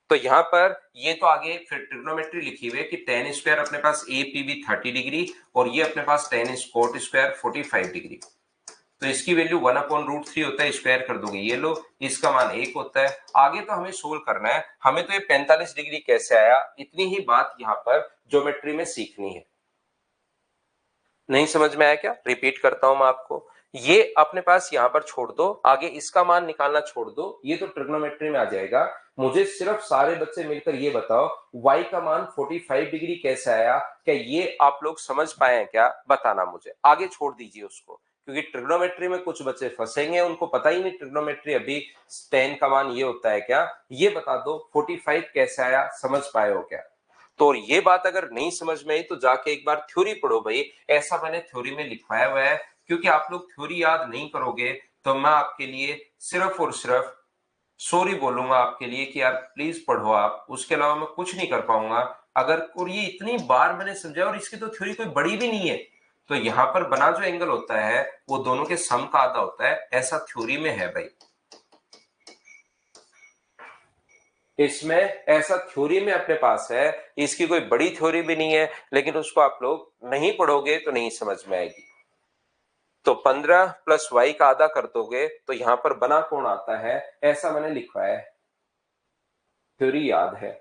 तो यहां पर ये तो आगे फिर ट्रिग्नोमेट्री लिखी हुई है कि tan स्क्वायर अपने पास APB 30 डिग्री और ये अपने पास tan कोट स्क्वायर 45 डिग्री। तो इसकी वैल्यू 1/√3 होता है, स्क्वायर कर दोगे ये लो, इसका मान 1 होता है। आगे तो हमें सोल्व करना है, हमें तो ये 45 डिग्री कैसे आया, इतनी ही बात यहाँ पर ज्योमेट्री में सीखनी है। नहीं समझ में आया क्या, रिपीट करता हूं मैं आपको। ये अपने पास यहां पर छोड़ दो, आगे इसका मान निकालना छोड़ दो, ये तो ट्रिग्नोमेट्री में आ जाएगा। मुझे सिर्फ सारे बच्चे मिलकर ये बताओ y का मान 45 डिग्री कैसे आया, क्या ये आप लोग समझ पाए हैं क्या, बताना मुझे। आगे छोड़ दीजिए उसको, क्योंकि ट्रिग्नोमेट्री में कुछ बच्चे फंसेंगे, उनको पता ही नहीं ट्रिग्नोमेट्री अभी tan का मान ये होता है क्या। ये बता दो 45 कैसे आया, समझ पाए हो क्या। तो ये बात अगर नहीं समझ में आई तो जाके एक बार थ्योरी पढ़ो भाई, ऐसा मैंने थ्योरी में लिखवाया हुआ है। क्योंकि आप लोग थ्योरी याद नहीं करोगे तो मैं आपके लिए सिर्फ और सिर्फ सॉरी बोलूंगा आपके लिए कि यार प्लीज पढ़ो आप, उसके अलावा मैं कुछ नहीं कर पाऊंगा। अगर, और ये इतनी बार मैंने समझाया और इसकी तो थ्योरी कोई बड़ी भी नहीं है। तो यहां पर बना जो एंगल होता है वो दोनों के सम का आधा होता है, ऐसा थ्योरी में है भाई। इसमें ऐसा थ्योरी में अपने पास है, इसकी कोई बड़ी थ्योरी भी नहीं है, लेकिन उसको आप लोग नहीं पढ़ोगे तो नहीं समझ में आएगी। तो 15 प्लस वाई का आधा कर दोगे तो यहां पर बना कौन आता है, ऐसा मैंने लिखा है। थ्योरी याद है,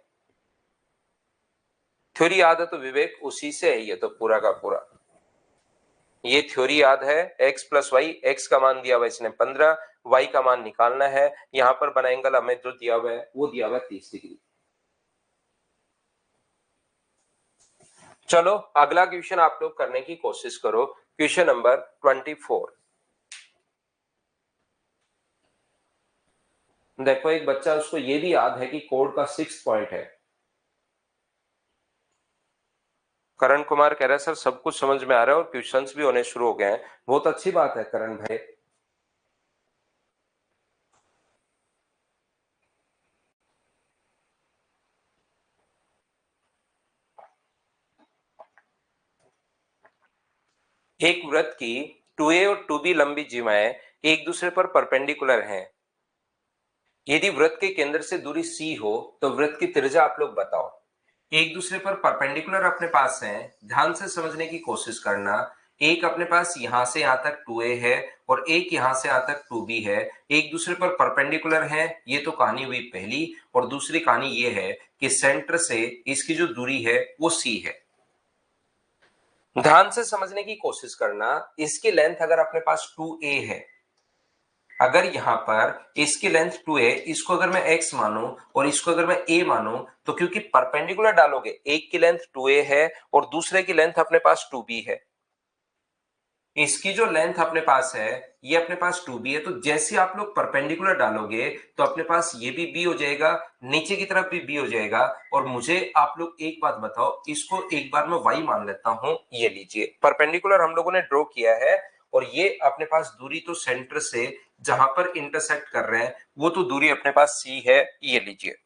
थ्योरी याद है तो विवेक उसी से है ये तो पूरा का पूरा। ये थ्योरी याद है, x प्लस वाई, एक्स का मान दिया हुआ इसने 15, y का मान निकालना है। यहां पर बना एंगल हमें जो दिया हुआ है वो दिया हुआ है 30 डिग्री। चलो अगला क्वेश्चन आप लोग करने की कोशिश करो, क्वेश्चन नंबर 24। देखो एक बच्चा उसको ये भी याद है कि कोड का 6 पॉइंट है। करण कुमार कह रहा है सर सब कुछ समझ में आ रहा है और क्वेश्चंस भी होने शुरू हो गए हैं, बहुत अच्छी बात है करण भाई। एक वृत्त की 2a और 2b लंबी जीवाएं एक दूसरे पर परपेंडिकुलर हैं। यदि वृत्त के केंद्र से दूरी c हो तो वृत्त की त्रिज्या आप लोग बताओ। एक दूसरे पर परपेंडिकुलर अपने पास है, ध्यान से समझने की कोशिश करना। एक अपने पास यहां से यहां तक 2a है और एक यहां से यहां तक 2b है, एक दूसरे पर परपेंडिकुलर है, ये तो कहानी हुई पहली। और दूसरी कहानी ये है कि सेंटर से इसकी जो दूरी है वो c है। ध्यान से समझने की कोशिश करना, इसकी लेंथ अगर अपने पास 2a है, अगर यहां पर इसकी लेंथ 2a, इसको अगर मैं x मानूं और इसको अगर मैं a मानूं, तो क्योंकि परपेंडिकुलर डालोगे, एक की लेंथ 2a है और दूसरे की लेंथ अपने पास 2b है, इसकी जो लेंथ अपने पास है ये अपने पास 2b है। तो जैसे आप लोग परपेंडिकुलर डालोगे तो अपने पास ये भी b हो जाएगा, नीचे की तरफ भी b हो जाएगा। और मुझे आप लोग एक बात बताओ, इसको एक बार मैं y मान लेता हूं, ये लीजिए परपेंडिकुलर हम लोगों ने ड्रॉ किया है और ये अपने पास दूरी तो सेंटर से जहां पर इंटरसेक्ट कर रहे हैं वो तो दूरी अपने पास c है, ये लीजिए।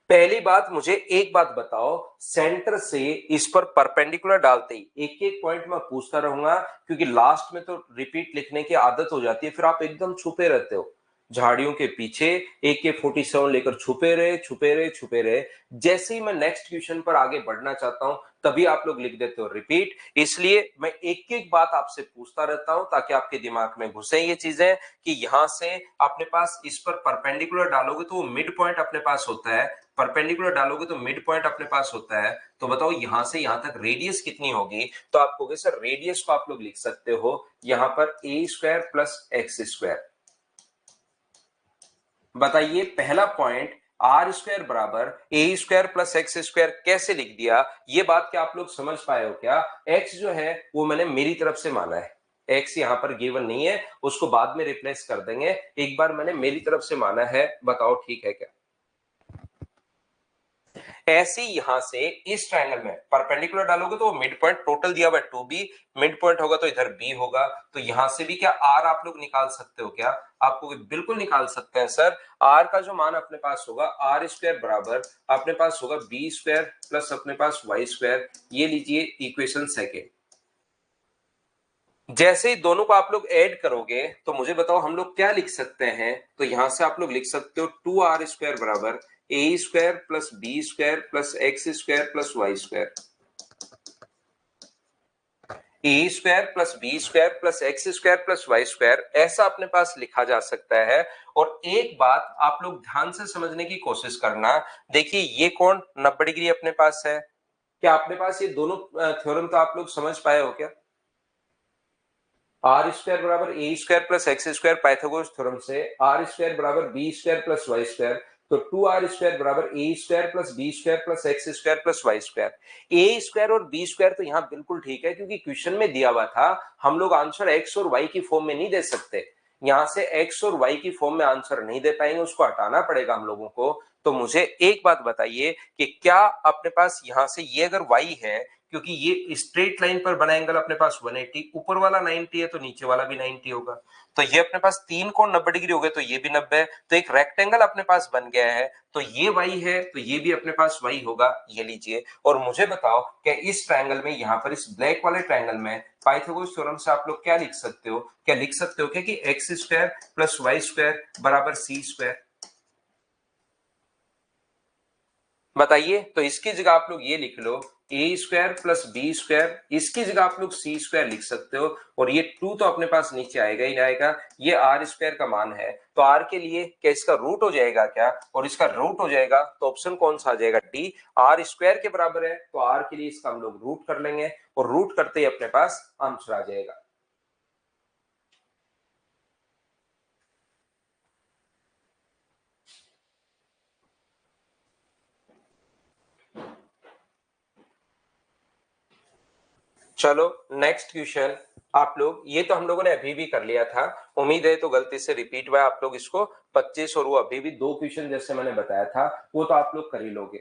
पहली बात मुझे एक बात बताओ, सेंटर से इस पर परपेंडिकुलर डालते ही एक एक पॉइंट में पूछता रहूंगा, क्योंकि लास्ट में तो रिपीट लिखने की आदत हो जाती है, फिर आप एकदम छुपे रहते हो। झाड़ियों के पीछे AK-47 लेकर छुपे रहे छुपे रहे छुपे रहे। जैसे ही मैं नेक्स्ट क्वेश्चन पर आगे बढ़ना चाहता हूं तभी आप लोग लिख देते हो रिपीट। इसलिए मैं एक एक बात आपसे पूछता रहता हूं ताकि आपके दिमाग में घुसे ये चीजें कि यहां से अपने पास इस पर परपेंडिकुलर डालोगे तो वो मिड पॉइंट अपने पास होता है, परपेंडिकुलर डालोगे तो मिड पॉइंट अपने पास होता है। तो बताओ यहां से यहां तक रेडियस कितनी होगी? तो आप कहोगे सर रेडियस को आप लोग लिख सकते हो यहां पर a² + x²। बताइए पहला पॉइंट r² बराबर a² + x² कैसे लिख दिया? ये बात क्या आप लोग समझ पाए हो क्या? x जो है वो मैंने मेरी तरफ से माना है, x यहां पर गिवन नहीं है, उसको बाद में रिप्लेस कर देंगे। एक बार मैंने मेरी तरफ से माना है, बताओ ठीक है क्या? ऐसे यहां से इस ट्रायंगल में परपेंडिकुलर डालोगे तो मिड पॉइंट टोटल दिया हुआ 2b, मिड पॉइंट होगा तो इधर b होगा। तो यहां से भी क्या r आप लोग निकाल सकते हो क्या? आपको बिल्कुल निकाल सकते हैं सर। r का जो मान अपने पास होगा r² बराबर अपने पास होगा b² प्लस अपने पास y²। ये लीजिए इक्वेशन सेकेंड। जैसे ही दोनों को आप लोग ऐड करोगे तो मुझे बताओ हम लोग क्या लिख सकते हैं? तो यहां से आप लोग लिख सकते हो 2r² बराबर a² plus b² plus x² plus y²। a² plus b² plus x² plus y², ऐसा अपने पास लिखा जा सकता है। और एक बात आप लोग ध्यान से समझने की कोशिश करना, देखिए ये कोण 90 डिग्री अपने पास है। क्या अपने पास ये दोनों थ्योरम तो आप लोग समझ पाए हो क्या? r² बराबर a² plus x² Pythagoras theorem से r² बराबर b² प्लस y²। तो 2r² बराबर a² plus b² plus x² plus y²। a² और b² तो यहां बिल्कुल ठीक है क्योंकि क्वेश्चन में दिया हुआ था, हम लोग आंसर x और y की फॉर्म में नहीं दे सकते। यहां से x और y की फॉर्म में आंसर नहीं दे पाएंगे, उसको हटाना पड़ेगा हम लोगों को। तो मुझे एक बात बताइए कि क्या अपने पास यहां से ये अगर y है, क्योंकि ये स्ट्रेट लाइन पर बना एंगल अपने पास 180, ऊपर वाला 90 है तो नीचे वाला भी 90 होगा। तो ये अपने पास तीन कोण 90 डिग्री हो गए तो ये भी 90 है, तो एक रेक्टेंगल अपने पास बन गया है। तो ये y है तो ये भी अपने पास y होगा, ये लीजिए। और मुझे बताओ क्या इस ट्रायंगल में, यहां पर इस ब्लैक वाले ट्रायंगल में पाइथागोरस थ्योरम से आप लोग क्या लिख सकते हो? क्या लिख सकते हो क्या कि x² प्लस y² बराबर c²? बताइए। तो इसकी जगह आप लोग ये लिख लो a² प्लस b², इसकी जगह आप लोग c² लिख सकते हो। और ये 2 तो अपने पास नीचे आएगा ही आएगा, ये r² का मान है तो r के लिए क्या इसका रूट हो जाएगा क्या? और इसका रूट हो जाएगा तो ऑप्शन कौन सा आ जाएगा? डी। r² के बराबर है तो r के लिए इसका हम लोग रूट कर लेंगे और रूट करते ही अपने पास आंसर आ जाएगा। चलो नेक्स्ट क्वेश्चन। आप लोग, ये तो हम लोगों ने अभी भी कर लिया था, उम्मीद है तो गलती से रिपीट हुआ आप लोग इसको 25 और वो अभी भी 2 क्वेश्चन जैसे मैंने बताया था वो तो आप लोग कर ही लोगे।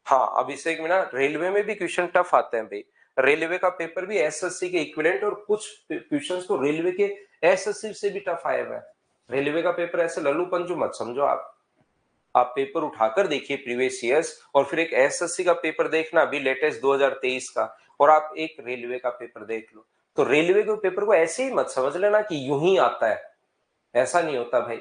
हाँ अभिषेक में ना रेलवे में भी क्वेश्चन टफ आते हैं भाई। रेलवे का पेपर भी एसएससी के इक्विवेलेंट और कुछ क्वेश्चंस तो रेलवे के एसएससी से भी टफ आए हुए हैं। रेलवे का पेपर ऐसे लल्लू पंजू मत समझो आप पेपर उठाकर देखिए प्रीवियस ईयर्स और फिर एक एसएससी का पेपर देखना अभी लेटेस्ट 2023 का, और आप एक रेलवे का पेपर देख लो। तो रेलवे के पेपर को ऐसे ही मत समझ लेना कि यूं ही आता है, ऐसा नहीं होता भाई।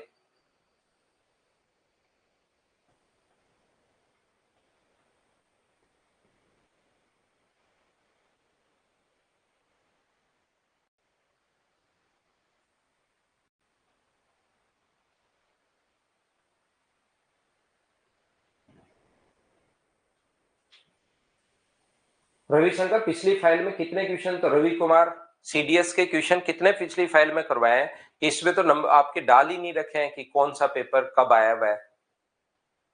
रविशंकर पिछली फाइल में कितने क्वेश्चन, तो रवि कुमार सीडीएस के क्वेश्चन कितने पिछली फाइल में करवाए हैं? इसमें तो नंबर आपके डाल ही नहीं रखे हैं कि कौन सा पेपर कब आया हुआ है,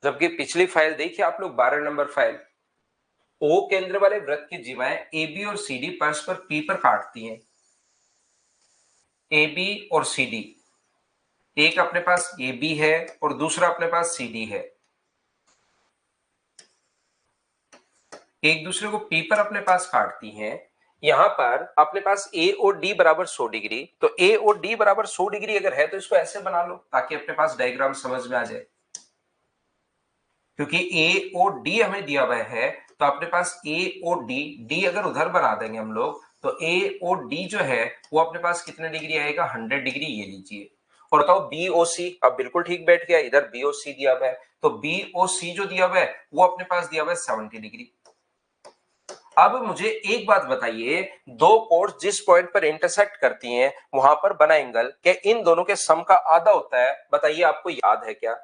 जबकि पिछली फाइल देखिए आप लोग 12 नंबर फाइल। ओ केंद्र वाले वृत्त की जीवाएं ए बी और सी डी परस्पर पी पर काटती हैं। ए बी और सी डी, एक अपने पास ए बी है और दूसरा अपने पास सी डी है, एक दूसरे को पी पर अपने पास काटती हैं। यहां पर अपने पास ए और डी बराबर 100 डिग्री, तो ए और डी बराबर 100 डिग्री अगर है तो इसको ऐसे बना लो ताकि अपने पास डायग्राम समझ में आ जाए। क्योंकि ए और डी हमें दिया हुआ है तो अपने पास ए और डी, डी अगर उधर बना देंगे हम लोग तो ए और डी जो है वो अपने पास कितने डिग्री आएगा? 100 डिग्री, ये लीजिए। और बताओ BOC, अब बिल्कुल ठीक बैठ गया, इधर BOC दिया हुआ है, तो BOC जो दिया हुआ है वो अपने पास दिया हुआ है 70 डिग्री। अब मुझे एक बात बताइए, दो कोर्स जिस पॉइंट पर इंटरसेक्ट करती हैं वहां पर बना एंगल, क्या इन दोनों के सम का आधा होता है? बताइए, आपको याद है क्या?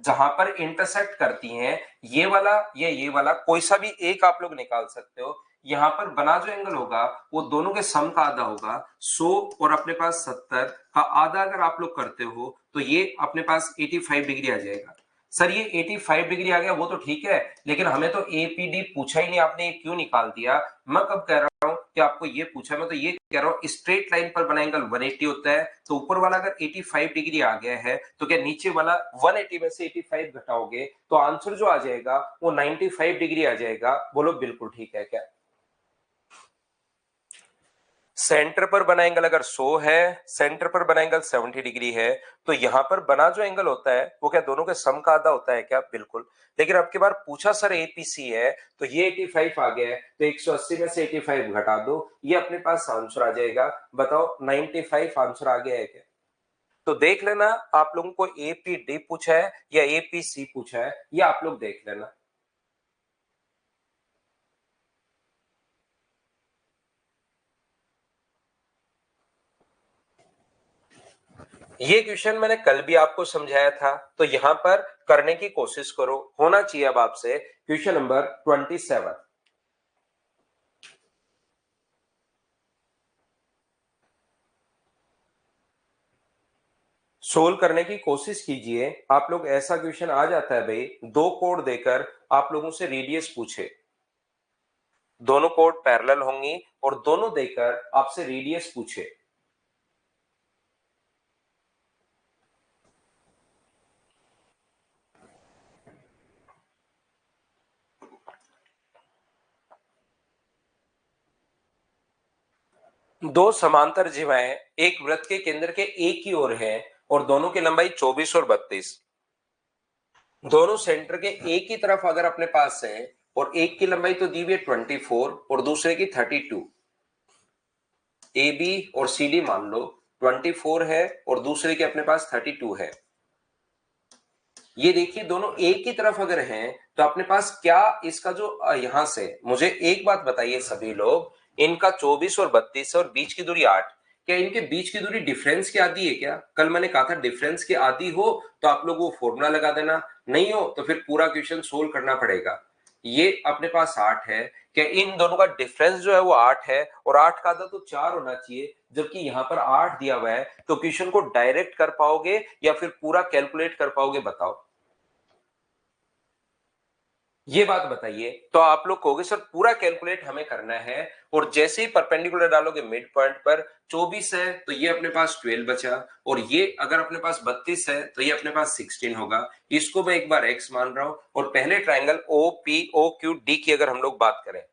जहां पर इंटरसेक्ट करती हैं ये वाला या ये वाला, कोई सा भी एक आप लोग निकाल सकते हो। यहां पर बना जो एंगल होगा वो दोनों के सम का आधा होगा। 100 और अपने पास 70 का आधा अगर आप लोग करते हो तो ये अपने पास 85 डिग्री आ जाएगा। सर ये 85 डिग्री आ गया वो तो ठीक है, लेकिन हमें तो एपीडी पूछा ही नहीं, आपने ये क्यों निकाल दिया? मैं कब कह रहा हूं कि आपको ये पूछा, मैं तो ये कह रहा हूं स्ट्रेट लाइन पर बना एंगल 180 होता है, तो ऊपर वाला अगर 85 डिग्री आ गया है तो क्या नीचे वाला 180 में से 85 घटाओगे तो आंसर जो आ जाएगा वो 95 डिग्री आ जाएगा। बोलो बिल्कुल ठीक है क्या? सेंटर पर बना एंगल अगर 100 है, सेंटर पर बना एंगल 70 डिग्री है, तो यहां पर बना जो एंगल होता है वो क्या दोनों के सम का आधा होता है क्या? बिल्कुल। लेकिन अब की बार पूछा सर एपीसी है, तो ये 85 आ गया है, तो 180 में से 85 घटा दो, ये अपने पास आंसर आ जाएगा। बताओ 95 आंसर आ गया है क्या? तो देख लेना, आप लोगों को एपीडी पूछा है या एपीसी पूछा है, ये आप लोग देख लेना। ये क्वेश्चन मैंने कल भी आपको समझाया था, तो यहां पर करने की कोशिश करो। होना चाहिए अब आपसे क्वेश्चन नंबर 27। सोल्व करने की कोशिश कीजिए। आप लोग ऐसा क्वेश्चन आ जाता है भाई, दो कोड देकर आप लोगों से रेडियस पूछे, दोनों कोड पैरेलल होंगी और दोनों देकर आपसे रेडियस पूछे। दो समांतर जिवाएं एक वृत्त के केंद्र के एक ही ओर है और दोनों की लंबाई 24 और 32, दोनों सेंटर के एक ही तरफ अगर अपने पास है और एक की लंबाई तो दी हुई है 24 और दूसरे की 32, ए बी और सी डी मान लो 24 है और दूसरे के अपने पास 32 है। ये देखिए दोनों एक ही तरफ अगर हैं तो अपने पास क्या इसका जो यहां से, मुझे एक बात बताइए सभी लोग, इनका 24 और 32 और बीच की दूरी 8, क्या इनके बीच की दूरी डिफरेंस की आधी है क्या? कल मैंने कहा था डिफरेंस की आधी हो तो आप लोग वो फॉर्मूला लगा देना, नहीं हो तो फिर पूरा क्वेश्चन सोल्व करना पड़ेगा। ये अपने पास 8 है, क्या इन दोनों का डिफरेंस जो है वो 8 है और 8 का आधा तो 4 होना चाहिए, जबकि यहां पर 8 दिया हुआ है, तो क्वेश्चन को डायरेक्ट कर पाओगे या फिर पूरा कैलकुलेट कर पाओगे? बताओ ये बात बताइए। तो आप लोग कहोगे सर पूरा कैलकुलेट हमें करना है, और जैसे ही परपेंडिकुलर डालोगे मिड पॉइंट पर 24 है तो ये अपने पास 12 बचा, और ये अगर अपने पास 32 है तो ये अपने पास 16 होगा। इसको मैं एक बार x मान रहा हूं, और पहले triangle O P O Q D की अगर हम लोग बात करें,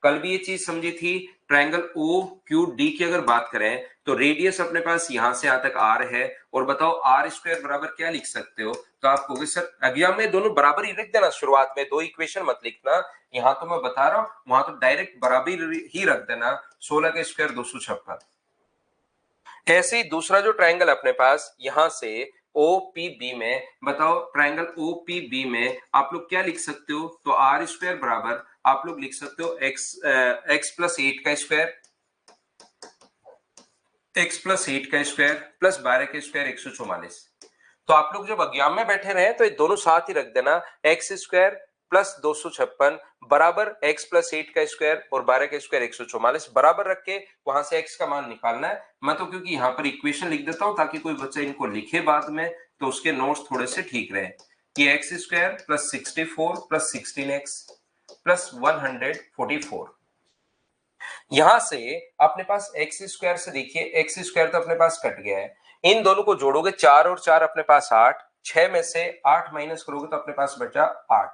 कल भी ये चीज समझी थी, ट्रायंगल ओ क्यू डी की अगर बात करें तो रेडियस अपने पास यहां से यहां तक आर है, और बताओ आर स्क्वायर बराबर क्या लिख सकते हो? तो आप कहोगे सर एग्जाम में दोनों बराबर ही लिख देना, शुरुआत में दो इक्वेशन मत लिखना, यहां तो मैं बता रहा हूं वहां तो डायरेक्ट बराबर ही रख देना, 16 का स्क्वायर 256। ऐसे ही दूसरा जो ट्रायंगल अपने पास यहां से ओ पी बी में, बताओ ट्रायंगल ओ पी बी में आप लोग क्या लिख सकते हो? तो आर स्क्वायर बराबर आप लोग लिख सकते हो एक्स प्लस 8 का स्क्वायर, एक्स प्लस 8 का स्क्वायर प्लस 12 का स्क्वायर 144। तो आप लोग जब एग्जाम में बैठे रहे तो ये दोनों साथ ही रख देना, एक्स स्क्वायर प्लस 256 बराबर एक्स प्लस 8 का स्क्वायर और 12 का स्क्वायर 144 बराबर रख के वहां से एक्स का मान निकालना है। मैं तो क्योंकि यहाँ पर इक्वेशन लिख देता हूं ताकि कोई बच्चा इनको लिखे बाद में तो उसके नोट्स थोड़े से ठीक रहे, कि x square plus 64 plus 16x plus 144। यहां से अपने पास एक्स स्क्वायर से देखिए, एक्स स्क्वायर तो अपने पास कट गया है, इन दोनों को जोड़ोगे 4 और 4 अपने पास 8, 6 में से 8 माइनस करोगे तो अपने पास बचा 8,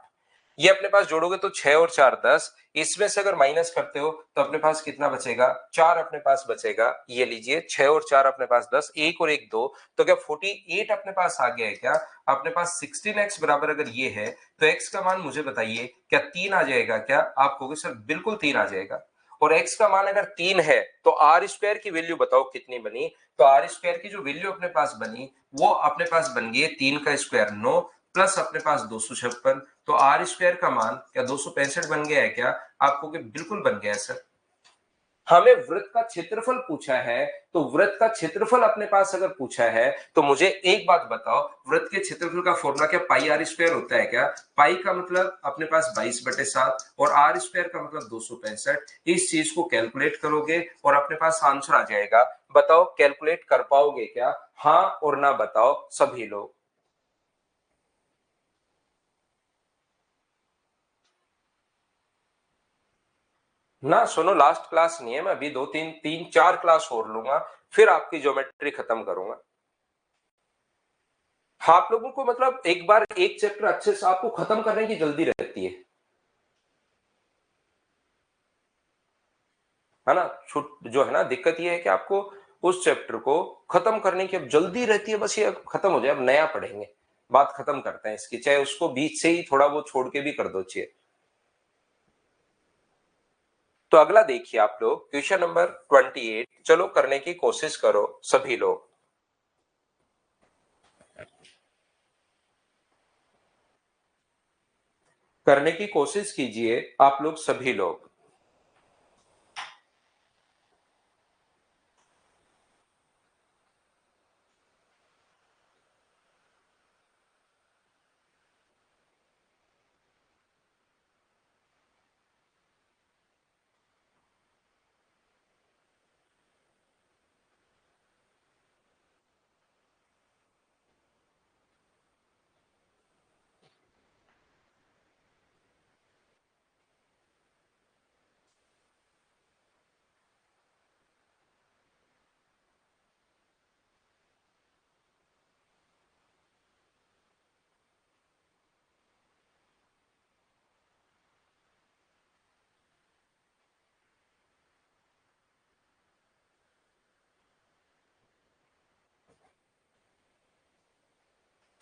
ये अपने पास जोड़ोगे तो 6 और 4 10, इसमें से अगर माइनस करते हो तो अपने पास कितना बचेगा? 4 अपने पास बचेगा। ये लीजिए 6 और 4 अपने पास 10, 1 और 1 2, तो क्या 48 अपने पास आ गया है क्या? अपने पास 16x बराबर अगर ये है तो x का मान मुझे बताइए क्या 3 आ जाएगा क्या? आप कहोगे सर बिल्कुल 3 आ जाएगा। और x का मान अगर 3 है तो आर स्क्वायर की वैल्यू बताओ कितनी बनी। तो आर स्क्वायर की जो वैल्यू अपने पास बनी वो अपने पास बन गई 3 का स्क्वायर 9 प्लस अपने पास 256। तो आर स्क्वायर का मान क्या 265 बन गया है क्या आपको? कि बिल्कुल बन गया है सर। हमें वृत्त का क्षेत्रफल पूछा है, तो वृत्त का क्षेत्रफल अपने पास अगर पूछा है तो मुझे एक बात बताओ, वृत्त के क्षेत्रफल का फॉर्मूला क्या पाई आर स्क्वायर होता है क्या? पाई का मतलब अपने पास 22/7 और आर स्क्वायर का मतलब 265। इस चीज को कैलकुलेट करोगे और अपने पास आंसर आ जाएगा। बताओ कैलकुलेट कर पाओगे क्या? हाँ और ना बताओ सभी लोग। ना सुनो, लास्ट क्लास नहीं है, मैं अभी 2 3 3 4 क्लास और लूंगा, फिर आपकी ज्योमेट्री खत्म करूंगा। हाँ, आप लोगों को मतलब एक बार एक चैप्टर अच्छे से आपको खत्म करने की जल्दी रहती है ना? छुट जो है ना, दिक्कत ये है कि आपको उस चैप्टर को खत्म करने की अब जल्दी रहती है, बस ये अब खत्म हो जाए, अब नया पढ़ेंगे, बात खत्म करते हैं इसकी, चाहे उसको बीच से ही थोड़ा वो छोड़ के भी कर दो चाहिए। तो अगला देखिए आप लोग, क्वेश्चन नंबर 28, चलो करने की कोशिश करो सभी लोग। करने की कोशिश कीजिए आप लोग सभी लोग।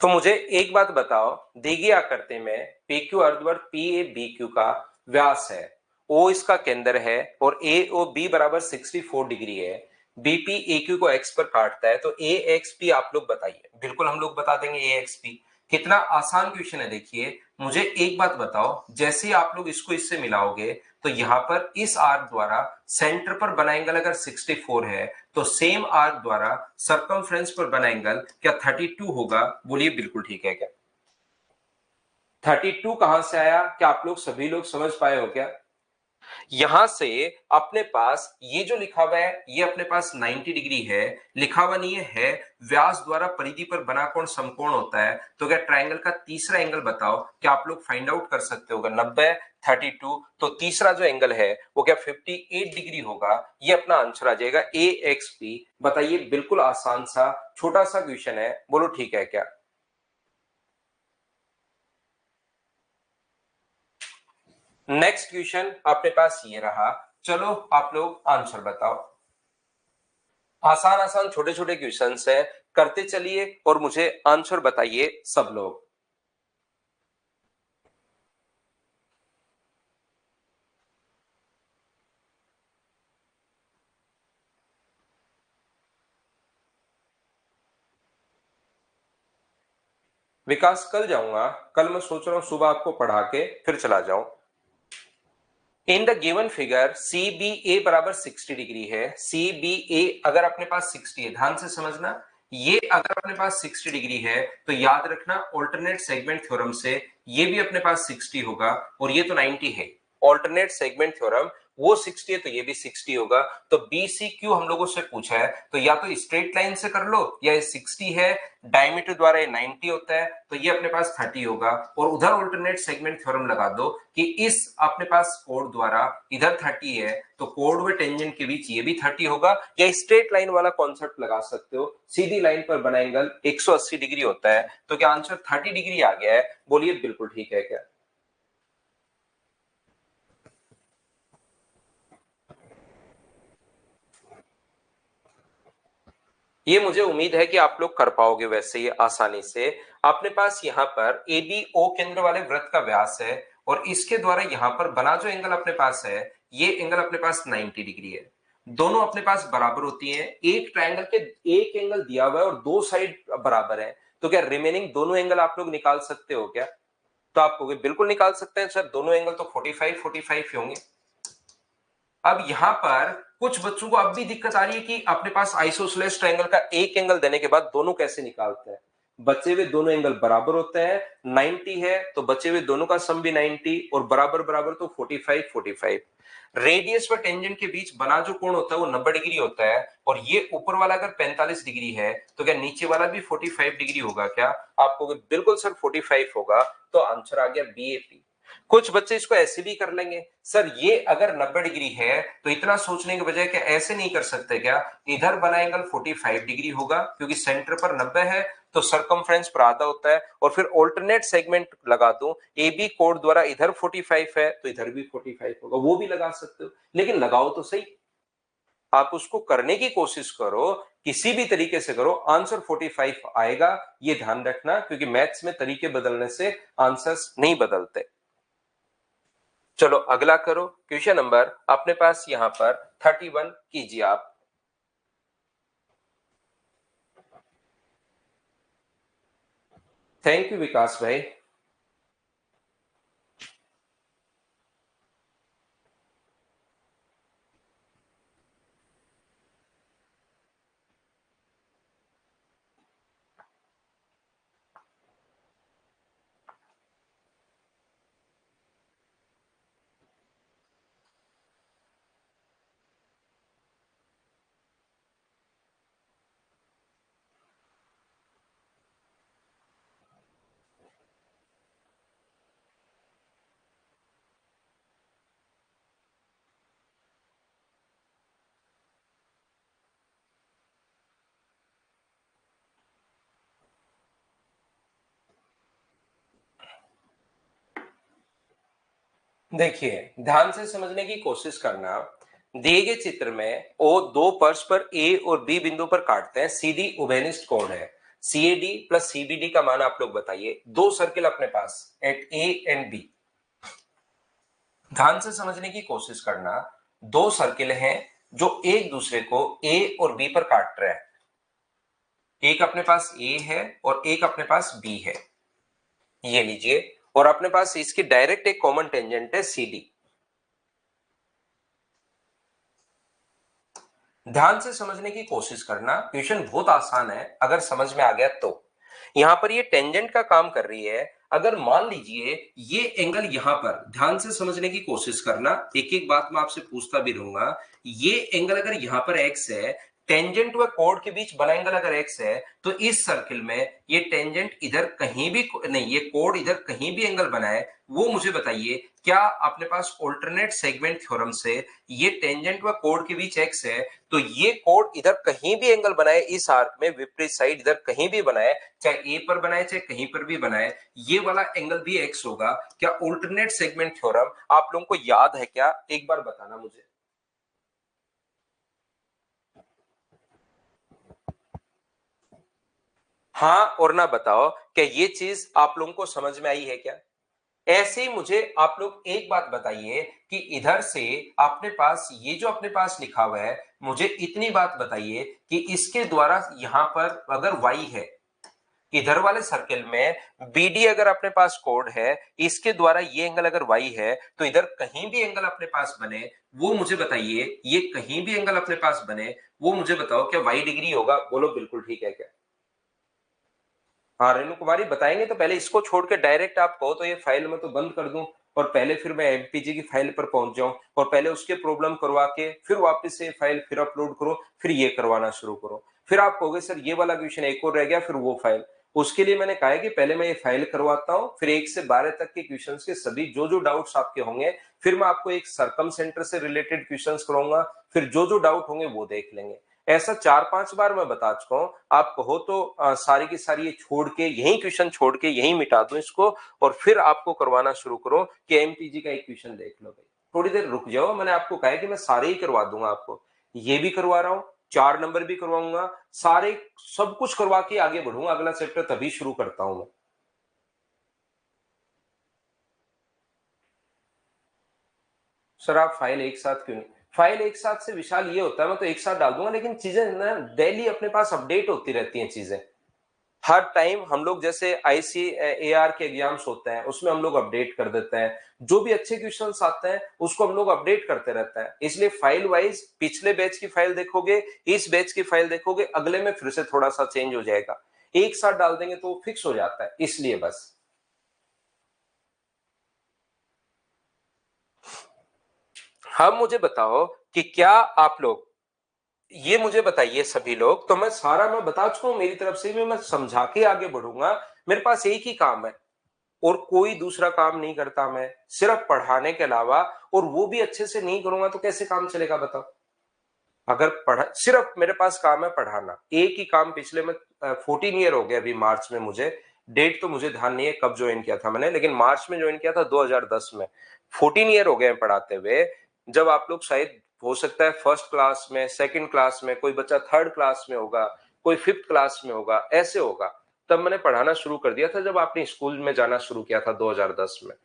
तो मुझे एक बात बताओ, दी गई आकृति में पी क्यू अर्धवर्ग पी ए बी क्यू का व्यास है, ओ इसका केंद्र है और ए ओ बी बराबर 64 डिग्री है, बीपी ए क्यू को एक्स पर काटता है, तो ए एक्स पी आप लोग बताइए। बिल्कुल हम लोग बता देंगे ए एक्स पी। कितना आसान क्वेश्चन है देखिए। मुझे एक बात बताओ, जैसे ही आप लोग इसको इससे मिलाओगे तो यहां पर इस आर्क द्वारा सेंटर पर बना एंगल अगर 64 है तो सेम आर्क द्वारा सर्कमफ्रेंस पर बना एंगल क्या 32 होगा? बोलिए बिल्कुल ठीक है क्या? 32 कहां से आया? क्या आप लोग सभी लोग समझ पाए हो क्या? यहां से अपने पास ये जो लिखा हुआ है ये अपने पास 90 डिग्री है, लिखा हुआ नहीं है व्यास द्वारा परिधि पर बना कोण समकोण होता है। तो क्या ट्रायंगल का तीसरा एंगल बताओ, क्या आप लोग फाइंड आउट कर सकते होगा? 90 32, तो तीसरा जो एंगल है वो क्या 58 डिग्री होगा? ये अपना आंसर आ जाएगा ए एक्स पी। बताइए, बिल्कुल आसान सा छोटा सा क्वेश्चन है, बोलो ठीक है क्या? नेक्स्ट क्वेश्चन अपने पास ये रहा, चलो आप लोग आंसर बताओ। आसान आसान छोटे छोटे क्वेश्चन है, करते चलिए और मुझे आंसर बताइए सब लोग। विकास कल जाऊंगा, कल मैं सोच रहा हूं सुबह आपको पढ़ा के फिर चला जाऊं। In the given figure C B A बराबर 60 डिग्री है। सी बी ए अगर अपने पास 60 है, ध्यान से समझना, ये अगर अपने पास 60 डिग्री है तो याद रखना ऑल्टरनेट सेगमेंट थ्योरम से ये भी अपने पास 60 होगा और ये तो 90 है। ऑल्टरनेट सेगमेंट थ्योरम वो 60 है तो ये भी 60 होगा। तो बी सी क्यू हम लोगों से पूछा है तो या तो स्ट्रेट लाइन से कर लो, या ये 60 है डायमीटर द्वारा ये 90 होता है तो ये अपने पास 30 होगा, और उधर ऑल्टरनेट सेगमेंट थ्योरम लगा दो कि इस अपने पास कोड द्वारा इधर 30 है तो कोड व टेंजेंट के बीच ये भी 30 होगा, या स्ट्रेट लाइन वाला कॉन्सेप्ट लगा सकते हो, सीधी लाइन पर बना एंगल 180 डिग्री होता है। तो क्या आंसर 30 डिग्री आ गया है? बोलिए बिल्कुल ठीक है क्या? ये मुझे उम्मीद है कि आप लोग कर पाओगे वैसे ये आसानी से। अपने पास यहाँ पर ए बी ओ केंद्र वाले वृत्त का व्यास है और इसके द्वारा यहाँ पर बना जो एंगल अपने पास है ये एंगल अपने पास 90 डिग्री है, दोनों अपने पास बराबर होती हैं। एक ट्रायंगल के एक एंगल दिया हुआ है और दो साइड बराबर है, तो क्या रिमेनिंग दोनों एंगल आप लोग निकाल सकते हो क्या? तो आप कहोगे बिल्कुल निकाल सकते हैं सर, दोनों एंगल तो 45 45 ही होंगे। अब यहां पर कुछ बच्चों को अब भी दिक्कत आ रही है कि अपने पास आइसोसेलेस ट्रायंगल का एक एंगल देने के बाद दोनों कैसे निकालते हैं। बचे हुए दोनों एंगल बराबर होते हैं, 90 है तो बचे हुए दोनों का सम भी 90 और बराबर बराबर तो 45 45। रेडियस व टेंजेंट के बीच बना जो कोण होता है वो 90 डिग्री होता है, और ये ऊपर वाला अगर 45 डिग्री है तो क्या नीचे वाला भी 45 डिग्री होगा क्या? आपको बिल्कुल सर 45 होगा, तो आंसर आ गया बीएपी। कुछ बच्चे इसको ऐसे भी कर लेंगे, सर ये अगर 90 डिग्री है तो इतना सोचने के बजाय क्या ऐसे नहीं कर सकते क्या, इधर बना एंगल 45 डिग्री होगा क्योंकि सेंटर पर 90 है तो सरकमफ्रेंस पर आधा होता है, और फिर ऑल्टरनेट सेगमेंट लगा दूं ए बी कोड द्वारा, इधर 45 है तो इधर भी 45 होगा, वो भी लगा सकते हो, लेकिन लगाओ तो सही। आप उसको करने की कोशिश करो, किसी भी तरीके से करो, आंसर 45 आएगा, ये ध्यान रखना, क्योंकि मैथ्स में तरीके बदलने से आंसर्स नहीं बदलते। चलो अगला करो, क्वेश्चन नंबर अपने पास यहां पर 31 कीजिए आप। थैंक यू विकास भाई। देखिए ध्यान से समझने की कोशिश करना, दिए गए चित्र में वो दो परस्पर ए और बी बिंदु पर काटते हैं, सीधी उभयनिष्ठ कोण है, सीएडी प्लस सीबीडी का मान आप लोग बताइए। दो सर्किल अपने पास एट ए एंड बी, ध्यान से समझने की कोशिश करना, दो सर्किल हैं जो एक दूसरे को ए और बी पर काट रहे हैं, एक अपने पास ए है और एक अपने पास बी है, ये लीजिए, और अपने पास इसकी डायरेक्ट एक कॉमन टेंजेंट है सीडी। ध्यान से समझने की कोशिश करना, क्वेश्चन बहुत आसान है अगर समझ में आ गया तो। यहां पर ये टेंजेंट का काम कर रही है, अगर मान लीजिए ये एंगल यहां पर, ध्यान से समझने की कोशिश करना, एक एक बात मैं आपसे पूछता भी रहूंगा, ये एंगल अगर यहां पर एक्स है, टेंजेंट व कोड के बीच बना एंगल अगर एक्स है, तो इस सर्किल में ये टेंजेंट इधर कहीं भी नहीं, ये कोड इधर कहीं भी एंगल बनाए, वो मुझे बताइए क्या अपने पास ऑल्टरनेट सेगमेंट थ्योरम से ये टेंजेंट व कोड के बीच एक्स है, तो ये कोड इधर कहीं भी एंगल बनाए इस आर्क में, विपरीत साइड इधर कहीं भी बनाए, चाहे ए पर बनाए चाहे कहीं पर भी बनाए, ये वाला एंगल भी एक्स होगा। क्या ऑल्टरनेट सेगमेंट थ्योरम आप लोगों को याद है क्या? एक बार बताना मुझे। हाँ और ना बताओ, क्या ये चीज आप लोगों को समझ में आई है क्या? ऐसे ही मुझे आप लोग एक बात बताइए कि इधर से अपने पास ये जो अपने पास लिखा हुआ है, मुझे इतनी बात बताइए कि इसके द्वारा यहां पर अगर y है, इधर वाले सर्किल में BD अगर अपने पास कोड है, इसके द्वारा ये एंगल अगर y है, तो इधर कहीं भी एंगल अपने पास बने, वो मुझे बताइए, ये कहीं भी एंगल अपने पास बने, वो मुझे बताओ क्या y डिग्री होगा? बोलो बिल्कुल ठीक है क्या? हाँ रेणु कुमारी बताएंगे, तो पहले इसको छोड़ के डायरेक्ट आप कहो तो ये फाइल में तो बंद कर दूं, और पहले फिर मैं एमपीजी की फाइल पर पहुंच जाऊं और पहले उसके प्रॉब्लम करवा के फिर वापस से फाइल फिर अपलोड करो, फिर ये करवाना शुरू करो, फिर आप कहोगे सर ये वाला क्वेश्चन एक और रह गया, फिर वो फाइल। उसके लिए मैंने कहा है कि पहले मैं ये फाइल करवाता हूँ, फिर 1 से 12 तक के क्वेश्चंस के सभी जो जो डाउट्स आपके होंगे, फिर मैं आपको एक सरकम सेंटर से रिलेटेड क्वेश्चंस कराऊंगा, फिर जो जो डाउट होंगे वो देख लेंगे। ऐसा 4-5 बार मैं बता चुका हूं, आप कहो तो सारी की सारी ये छोड़ के, यही क्वेश्चन छोड़ के यही मिटा दो इसको, और फिर आपको करवाना शुरू करो कि एमपीजी का एक क्वेश्चन देख लो भाई। थोड़ी देर रुक जाओ, मैंने आपको कहा है कि मैं सारे ही करवा दूंगा आपको, ये भी करवा रहा हूं, 4 नंबर भी करवाऊंगा, सारे सब कुछ करवा के आगे बढ़ूंगा, अगला चैप्टर तभी शुरू करता हूं मैं। सर आप फाइल एक साथ क्यों नहीं, फाइल एक साथ से विशाल ये होता है मैं तो एक साथ डाल दूंगा, लेकिन चीजें ना डेली अपने पास अपडेट होती रहती हैं चीजें। हर टाइम हम लोग जैसे आईसीएआर के एग्जाम्स होते हैं उसमें हम लोग अपडेट कर देते हैं, जो भी अच्छे क्वेश्चंस आते हैं उसको हम लोग अपडेट करते रहते हैं। इसलिए फाइल वाइज पिछले बैच की फाइल देखोगे, इस बैच की फाइल देखोगे, अगले में फिर से थोड़ा सा चेंज हो जाएगा, एक साथ डाल देंगे तो फिक्स हो जाता है, इसलिए बस। हम मुझे बताओ कि क्या आप लोग, ये मुझे बताइए सभी लोग, तो मैं सारा मैं बता चुका हूं मेरी तरफ से भी, मैं समझा के आगे बढ़ूंगा। मेरे पास एक ही काम है और कोई दूसरा काम नहीं करता मैं, सिर्फ पढ़ाने के अलावा, और वो भी अच्छे से नहीं करूंगा तो कैसे काम चलेगा बताओ। अगर पढ़ा सिर्फ मेरे पास काम है पढ़ाना, एक ही काम, पिछले में 14 ईयर हो गया अभी मार्च में मुझे, डेट तो मुझे ध्यान नहीं है कब ज्वाइन किया था मैंने, लेकिन मार्च में ज्वाइन किया था 2010 में। 14 ईयर हो गए पढ़ाते हुए। जब आप लोग शायद हो सकता है फर्स्ट क्लास में, सेकंड क्लास में, कोई बच्चा थर्ड क्लास में होगा, कोई फिफ्थ क्लास में होगा, ऐसे होगा, तब मैंने पढ़ाना शुरू कर दिया था जब आपने स्कूल में जाना शुरू किया था 2010 में।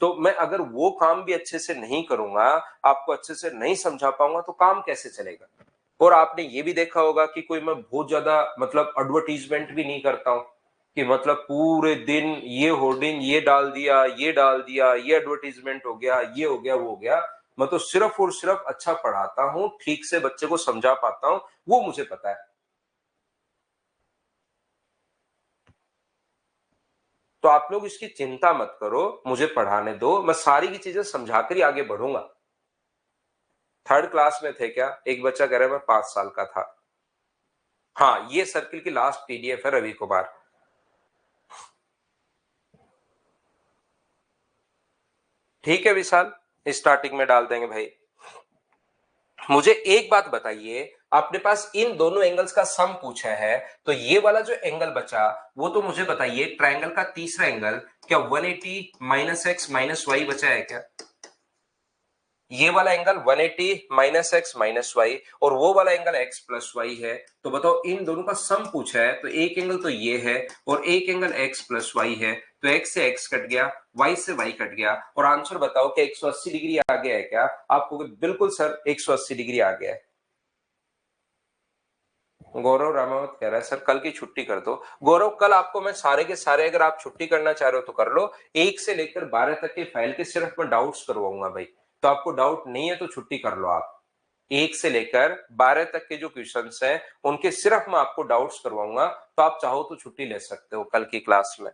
तो मैं अगर वो काम भी अच्छे से नहीं करूंगा, आपको अच्छे से नहीं समझा पाऊंगा, तो काम कैसे चलेगा। और आपने ये भी देखा होगा कि कोई मैं बहुत ज्यादा मतलब एडवर्टीजमेंट भी नहीं करता हूं, कि मतलब पूरे दिन ये होर्डिंग ये डाल दिया, ये डाल दिया, ये एडवर्टीजमेंट हो गया, ये हो गया, वो हो गया। मैं तो सिर्फ और सिर्फ अच्छा पढ़ाता हूं, ठीक से बच्चे को समझा पाता हूं, वो मुझे पता है। तो आप लोग इसकी चिंता मत करो, मुझे पढ़ाने दो, मैं सारी की चीजें समझाकर ही आगे बढ़ूंगा। थर्ड क्लास में थे क्या, एक बच्चा कह रहा है मैं 5 साल का था। हाँ, ये सर्किल की लास्ट पीडीएफ है रवि कुमार। ठीक है विशाल, स्टार्टिंग में डाल देंगे भाई। मुझे एक बात बताइए, आपने पास इन दोनों एंगल्स का सम पूछा है, तो ये वाला जो एंगल बचा वो तो मुझे बताइए, ट्रायंगल का तीसरा एंगल, क्या 180 माइनस एक्स माइनस वाई बचा है क्या। ये वाला angle 180 minus x minus y, और वो वाला एंगल एक्स प्लस वाई है। तो बताओ इन दोनों का सम पूछा है, तो एक एंगल तो ये है और एक एंगल एक्स प्लस वाई है, तो एक्स से एक्स कट गया, वाई से वाई कट गया, और आंसर बताओ कि 180 डिग्री आ गया है क्या। आपको बिल्कुल सर 180 डिग्री आ गया है। गौरव रामावत कह रहा है सर कल की छुट्टी कर दो। गौरव कल आपको मैं सारे के सारे, अगर आप छुट्टी करना चाह रहे हो तो कर लो, 1 से लेकर 12 तक के फाइल के सिर्फ मैं डाउट्स करवाऊंगा भाई। तो आपको डाउट नहीं है तो छुट्टी कर लो आप। 1 से लेकर 12 तक के जो क्वेश्चन हैं उनके सिर्फ मैं आपको डाउट्स करवाऊंगा, तो आप चाहो तो छुट्टी ले सकते हो कल की क्लास में।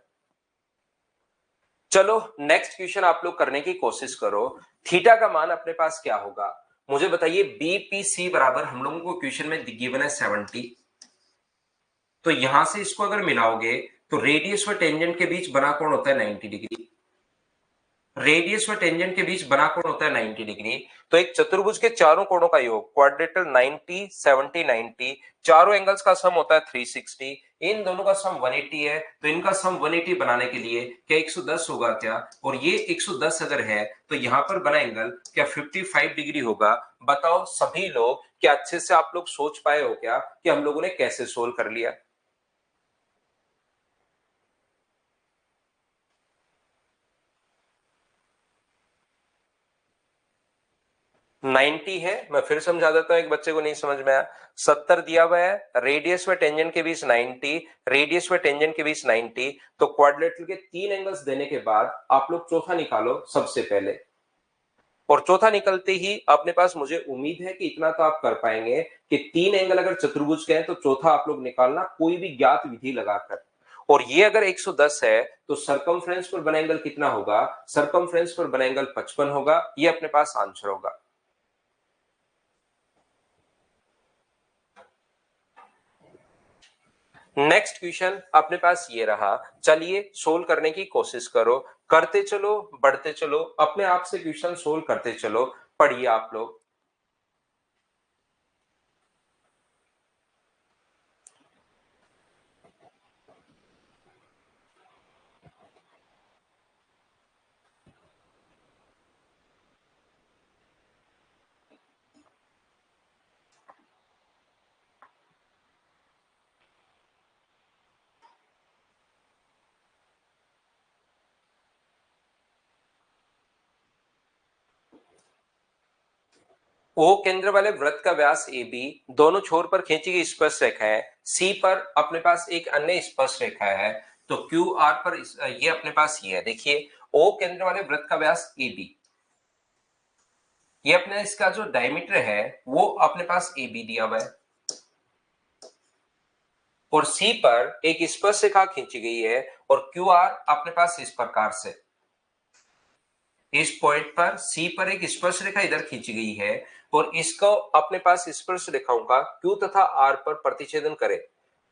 चलो नेक्स्ट क्वेश्चन आप लोग करने की कोशिश करो। थीटा का मान अपने पास क्या होगा, मुझे बताइए। बीपीसी बराबर हम लोगों को क्वेश्चन में गिवन है 70, तो यहां से इसको अगर मिलाओगे तो रेडियस और टेंजेंट के बीच बना कोण होता है 90 डिग्री। रेडियस और टेंजेंट के बीच बना कोण होता है 90 डिग्री। तो एक चतुर्भुज के चारों कोणों का योग, क्वाड्रेटर 90 70 90, चारों एंगल्स का सम होता है 360। इन दोनों का सम 180 है, तो इनका सम 180 बनाने के लिए क्या 110 होगा क्या, और ये 110 अगर है तो यहां पर बना एंगल क्या 55 डिग्री होगा। बताओ सभी लोग, क्या अच्छे से आप लोग सोच पाए हो क्या कि हम लोगों ने कैसे सोल्व कर लिया। 90 है, मैं फिर समझा देता हूं, एक बच्चे को नहीं समझ में आया। 70 दिया हुआ है, रेडियस व टेंजेंट के बीच 90, रेडियस व टेंजेंट के बीच 90, तो क्वाड्रिलेटरल के 3 एंगल्स देने के बाद आप लोग चौथा निकालो सबसे पहले। और चौथा निकलते ही अपने पास, मुझे उम्मीद है कि इतना तो आप कर पाएंगे कि 3 एंगल अगर चतुर्भुज के हैं तो चौथा आप लोग निकालना कोई भी ज्ञात विधि लगाकर। और ये अगर 110 है तो सरकमफ्रेंस पर बना एंगल कितना होगा, सरकमफ्रेंस पर बना एंगल 55 होगा, ये अपने पास आंसर होगा। नेक्स्ट क्वेश्चन अपने पास ये रहा, चलिए सोल्व करने की कोशिश करो, करते चलो बढ़ते चलो, अपने आप से क्वेश्चन सोल्व करते चलो। पढ़िए आप लोग। ओ केंद्र वाले वृत्त का व्यास ए बी, दोनों छोर पर खींची गई स्पर्श रेखा है, सी पर अपने पास एक अन्य स्पर्श रेखा है, तो क्यू आर पर ये अपने पास ये है। देखिए ओ केंद्र वाले वृत्त का व्यास ए बी, ये अपने इसका जो डायमीटर है वो अपने पास ए बी दिया हुआ है, और सी पर एक स्पर्श रेखा खींची गई है, और क्यू आर अपने पास इस प्रकार से, इस पॉइंट पर सी पर एक स्पर्श रेखा इधर खींची गई है, और इसको अपने पास स्पर्श रेखाओं का क्यू तथा आर पर प्रतिच्छेदन करे।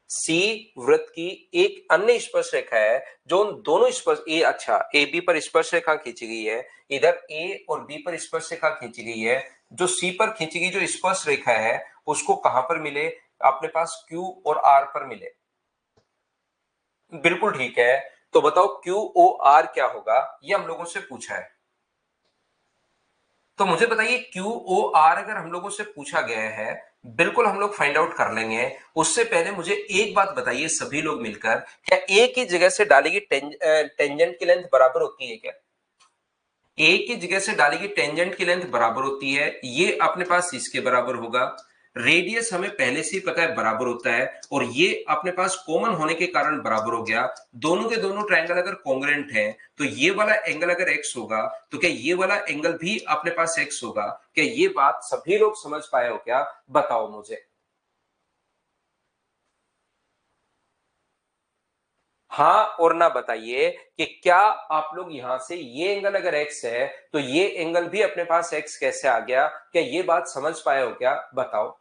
सी वृत्त की एक अन्य स्पर्श रेखा है जो उन दोनों स्पर्श ए बी पर स्पर्श रेखा खींची गई है, इधर ए और बी पर स्पर्श रेखा खींची गई है, जो सी पर खींची गई जो स्पर्श रेखा है उसको कहां पर मिले, अपने पास क्यू और आर पर मिले। बिल्कुल ठीक है, तो बताओ क्यू ओ आर क्या होगा, ये हम लोगों से पूछा है। तो मुझे बताइए क्यू ओ आर अगर हम लोगों से पूछा गया है, बिल्कुल हम लोग फाइंड आउट कर लेंगे। उससे पहले मुझे एक बात बताइए सभी लोग मिलकर, क्या एक ही जगह से डाली गई टेंजेंट की लेंथ बराबर होती है क्या? एक ही जगह से डाली गई टेंजेंट की लेंथ बराबर होती है, ये अपने पास इसके बराबर होगा। रेडियस हमें पहले से ही पता है बराबर होता है, और ये अपने पास कॉमन होने के कारण बराबर हो गया। दोनों के दोनों ट्रायंगल अगर कॉन्ग्रुएंट है तो ये वाला एंगल अगर एक्स होगा तो क्या ये वाला एंगल भी अपने पास एक्स होगा? क्या ये बात सभी लोग समझ पाए हो क्या? बताओ मुझे। हाँ और ना बताइए कि क्या आप लोग यहां से ये एंगल अगर x है तो ये एंगल भी अपने पास x कैसे आ गया? क्या ये बात समझ पाए हो क्या? बताओ।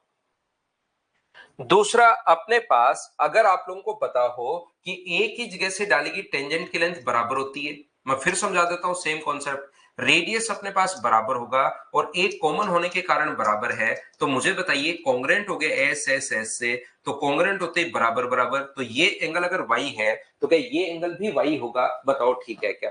दूसरा, अपने पास अगर आप लोगों को पता हो कि एक ही जगह से डाली गई टेंजेंट की लेंथ बराबर होती है, मैं फिर समझा देता हूं सेम कॉन्सेप्ट। रेडियस अपने पास बराबर होगा और एक कॉमन होने के कारण बराबर है, तो मुझे बताइए कॉन्ग्रुएंट हो गए एस एस एस से, तो कॉन्ग्रुएंट होते ही बराबर बराबर, तो ये एंगल अगर y है तो क्या ये एंगल भी y होगा? बताओ ठीक है क्या?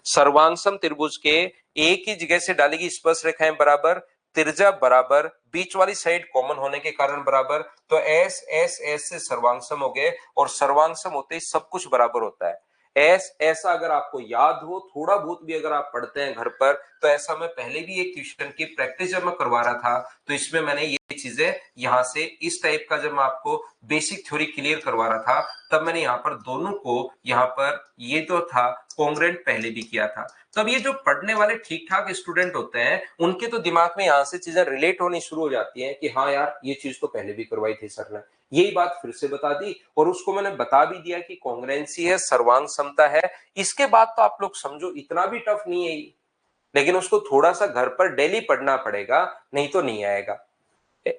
सर्वांगसम त्रिभुज के एक ही जगह से डाली गई स्पर्श रेखाएं बराबर, त्रिज्या बराबर, बीच वाली साइड कॉमन होने के कारण बराबर, तो एस एस एस से सर्वांगसम हो गए, और सर्वांगसम होते ही सब कुछ बराबर होता है। एस ऐसा अगर आपको याद हो, थोड़ा बहुत भी अगर आप पढ़ते हैं घर पर, तो ऐसा मैं पहले भी एक क्वेश्चन की प्रैक्टिस जब मैं करवा रहा था तो इसमें मैंने ये चीजें यहां से इस टाइप का जब मैं आपको बेसिक थ्योरी क्लियर करवा रहा था तब मैंने यहाँ पर दोनों को यहाँ पर ये तो था कॉन्ग्रुएंट पहले भी किया था। तब ये जो पढ़ने वाले ठीक ठाक स्टूडेंट होते हैं उनके तो दिमाग में यहाँ से चीजें रिलेट होनी शुरू हो जाती हैं कि हाँ यार ये चीज तो पहले भी करवाई थी सर ने, यही बात फिर से बता दी, और उसको मैंने बता भी दिया कि कॉन्ग्रुएंसी है, सर्वांग समता है। इसके बाद तो आप लोग समझो इतना भी टफ नहीं है, लेकिन उसको थोड़ा सा घर पर डेली पढ़ना पड़ेगा, नहीं तो नहीं आएगा।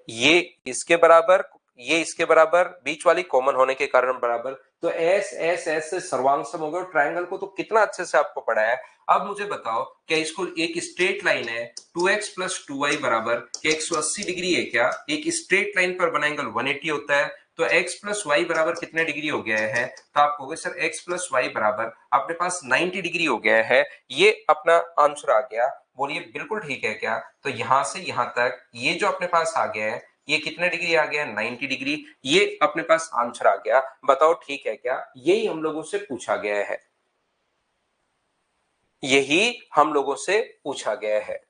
ये इसके बराबर, ये इसके बराबर, बीच वाली कॉमन होने के कारण बराबर, तो एस एस एस से सर्वांगसम हो गया। ट्रायंगल को तो कितना अच्छे से आपको पढ़ा है। अब मुझे बताओ क्या इसको एक स्ट्रेट लाइन है 2x प्लस 2y बराबर क्या 180 डिग्री है क्या? एक स्ट्रेट लाइन पर बना एंगल 180 होता है, तो x प्लस वाई बराबर कितने डिग्री हो गया है? तो आप कहोगे सर x प्लस वाई बराबर अपने पास 90 डिग्री हो गया है, ये अपना आंसर आ गया। बोलिए बिल्कुल ठीक है क्या? तो यहां से यहां तक ये जो अपने पास आ गया है ये कितने डिग्री आ गया? 90 डिग्री, ये अपने पास आंसर आ गया। बताओ ठीक है क्या? यही हम लोगों से पूछा गया है, यही हम लोगों से पूछा गया है।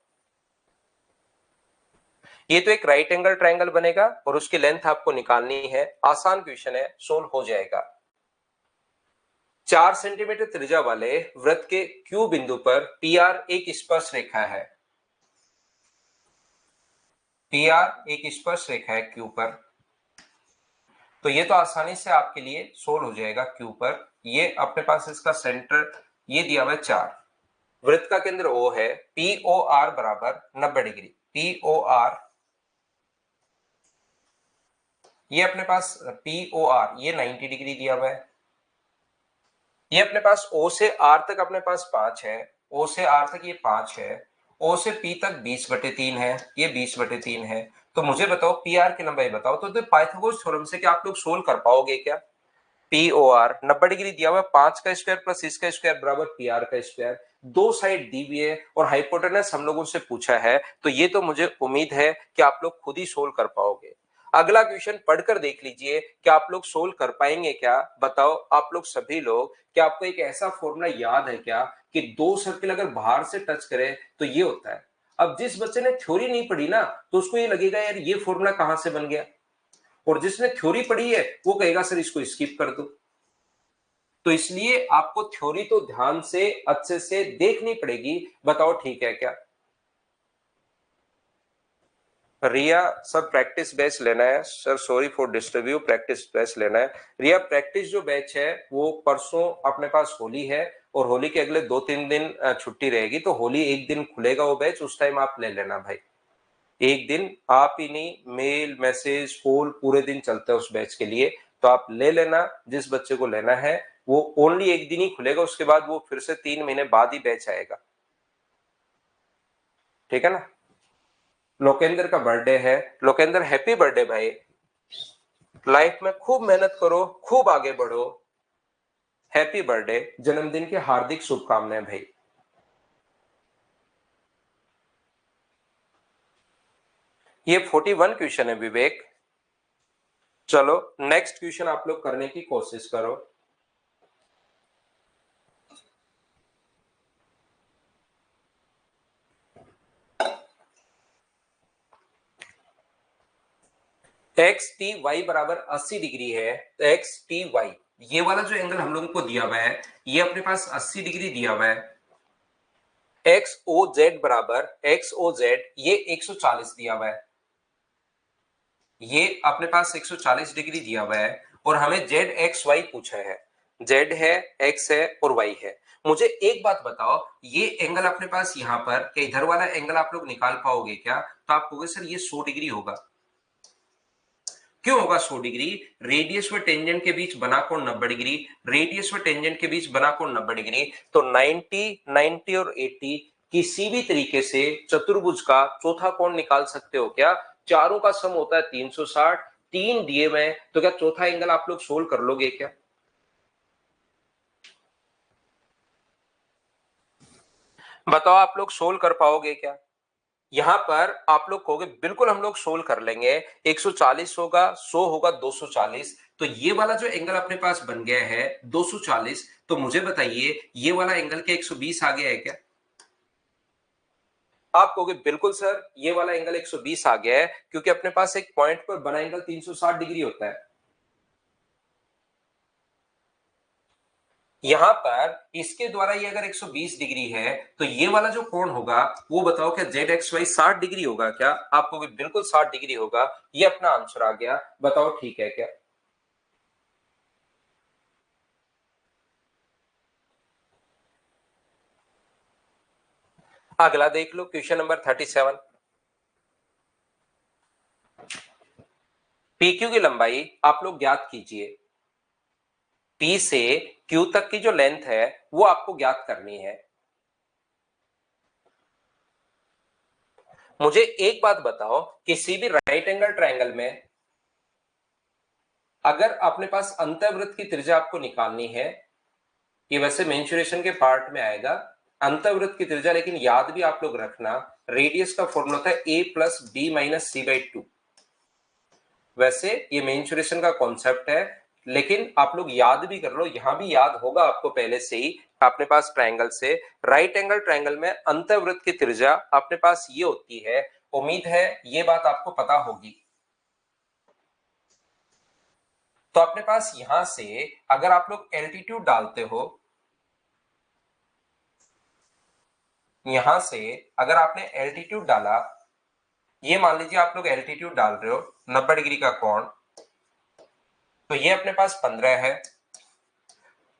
ये तो एक राइट एंगल ट्रायंगल बनेगा और उसकी लेंथ आपको निकालनी है। आसान क्वेश्चन है, सोल्व हो जाएगा। 4 सेंटीमीटर त्रिज्या वाले वृत्त के क्यू बिंदु पर पी आर एक स्पर्श रेखा है। पी आर एक स्पर्श रेखा है क्यू पर, तो ये तो आसानी से आपके लिए सोल्व हो जाएगा। क्यू पर ये अपने पास इसका सेंटर ये दिया हुआ है 4, वृत्त का केंद्र ओ है, पी ओ आर बराबर 90 डिग्री। पी ओ आर ये अपने पास पी ओ आर ये 90 डिग्री दिया हुआ है। ये अपने पास ओ से आर तक अपने पास 5 है, ओ से आर तक ये 5 है, ओ से पी तक 20/3 है, ये 20/3 है। तो मुझे बताओ पी आर की लंबाई बताओ। तो पाइथागोरस थ्योरम से क्या आप लोग सोल्व कर पाओगे क्या? पी ओ आर 90 डिग्री दिया हुआ है, 5 का स्क्वायर प्लस इसका स्क्वायर बराबर पी आर का स्क्वायर, दो साइड दी हुई है और हाइपोटेनस हम लोगों से पूछा है, तो ये तो मुझे उम्मीद है कि आप लोग खुद ही सोल्व कर पाओगे। अगला क्वेश्चन पढ़कर देख लीजिए, क्या आप लोग सोल्व कर पाएंगे क्या? बताओ आप लोग सभी लोग, क्या आपको एक ऐसा फॉर्मूला याद है क्या कि दो सर्किल अगर बाहर से टच करे तो ये होता है, अब जिस बच्चे ने थ्योरी नहीं पढ़ी ना, तो उसको ये लगेगा यार ये फॉर्मूला कहां से बन गया, और जिसने थ्योरी पढ़ी है वो कहेगा सर इसको स्किप कर दो। तो इसलिए आपको थ्योरी तो ध्यान से अच्छे से देखनी पड़ेगी। बताओ ठीक है क्या? रिया सर प्रैक्टिस बैच लेना है sir, sorry for disturb you, practice batch लेना है। रिया प्रैक्टिस जो बैच है वो परसों अपने पास होली है, और होली के अगले 2-3 दिन छुट्टी रहेगी, तो होली एक दिन खुलेगा वो बैच, उस टाइम आप ले लेना भाई। एक दिन आप ही नहीं, मेल मैसेज कॉल पूरे दिन चलते हैं उस बैच के लिए, तो आप ले लेना जिस बच्चे को लेना है। वो ओनली एक दिन ही खुलेगा, उसके बाद वो फिर से 3 महीने बाद ही बैच आएगा, ठीक है ना? लोकेंद्र का बर्थडे है। लोकेंद्र हैप्पी बर्थडे भाई, लाइफ में खूब मेहनत करो, खूब आगे बढ़ो, हैप्पी बर्थडे, जन्मदिन की हार्दिक शुभकामनाएं भाई। ये 41 क्वेश्चन है विवेक। चलो नेक्स्ट क्वेश्चन आप लोग करने की कोशिश करो। एक्स टी वाई बराबर 80 डिग्री है, तो एक्स टी वाई ये वाला जो एंगल हम लोगों को दिया हुआ है, ये अपने पास 80 डिग्री दिया हुआ है। एक्स ओ जेड बराबर एक्स ओ जेड ये 140 दिया हुआ है, ये अपने पास 140 डिग्री दिया हुआ है, और हमें जेड एक्स वाई पूछा है। जेड है, एक्स है और वाई है। मुझे एक बात बताओ, ये एंगल अपने पास यहाँ पर इधर वाला एंगल आप लोग निकाल पाओगे क्या? तो आप कहोगे सर ये 100 डिग्री होगा। क्यों होगा 100 डिग्री? रेडियस व टेंजेंट के बीच बना कोण 90 डिग्री, रेडियस व टेंजेंट के बीच बना कोण 90 डिग्री, तो 90, 90 और 80 किसी भी तरीके से चतुर्भुज का चौथा कोण निकाल सकते हो क्या? चारों का सम होता है 360, 3 दिए हुए, तो क्या चौथा एंगल आप लोग सोल्व कर लोगे क्या? बताओ आप लोग सोल्व कर पाओगे क्या? यहां पर आप लोग कहोगे बिल्कुल हम लोग सोल्व कर लेंगे, 140 होगा, 100 होगा, 240, तो ये वाला जो एंगल अपने पास बन गया है 240, तो मुझे बताइए ये वाला एंगल के 120 आ गया है क्या? आप कहोगे बिल्कुल सर ये वाला एंगल 120 आ गया है, क्योंकि अपने पास एक पॉइंट पर बना एंगल 360 डिग्री होता है। यहां पर इसके द्वारा ये अगर 120 डिग्री है, तो ये वाला जो कोण होगा वो बताओ क्या जेड एक्स वाई 60 डिग्री होगा क्या? आपको भी बिल्कुल 60 डिग्री होगा, ये अपना आंसर आ गया। बताओ ठीक है क्या? अगला देख लो क्वेश्चन नंबर 37। पीक्यू की लंबाई आप लोग ज्ञात कीजिए। पी से क्यू तक की जो लेंथ है वो आपको ज्ञात करनी है। मुझे एक बात बताओ, किसी भी राइट एंगल ट्रायंगल में अगर अपने पास अंतःवृत्त की त्रिज्या आपको निकालनी है, ये वैसे मेंसुरेशन के पार्ट में आएगा अंतःवृत्त की त्रिज्या, लेकिन याद भी आप लोग रखना रेडियस का फॉर्मूला होता है a plus b minus c by 2। वैसे ये मेंसुरेशन का कॉन्सेप्ट है, लेकिन आप लोग याद भी कर लो, यहां भी याद होगा आपको पहले से ही अपने पास ट्रायंगल से। राइट एंगल ट्रायंगल में अंतःवृत्त की त्रिज्या अपने पास ये होती है, उम्मीद है ये बात आपको पता होगी। तो अपने पास यहां से अगर आप लोग एल्टीट्यूड डालते हो, यहां से अगर आपने एल्टीट्यूड डाला, ये मान लीजिए आप लोग एल्टीट्यूड डाल रहे हो 90 डिग्री का कोण, तो ये अपने पास 15 है।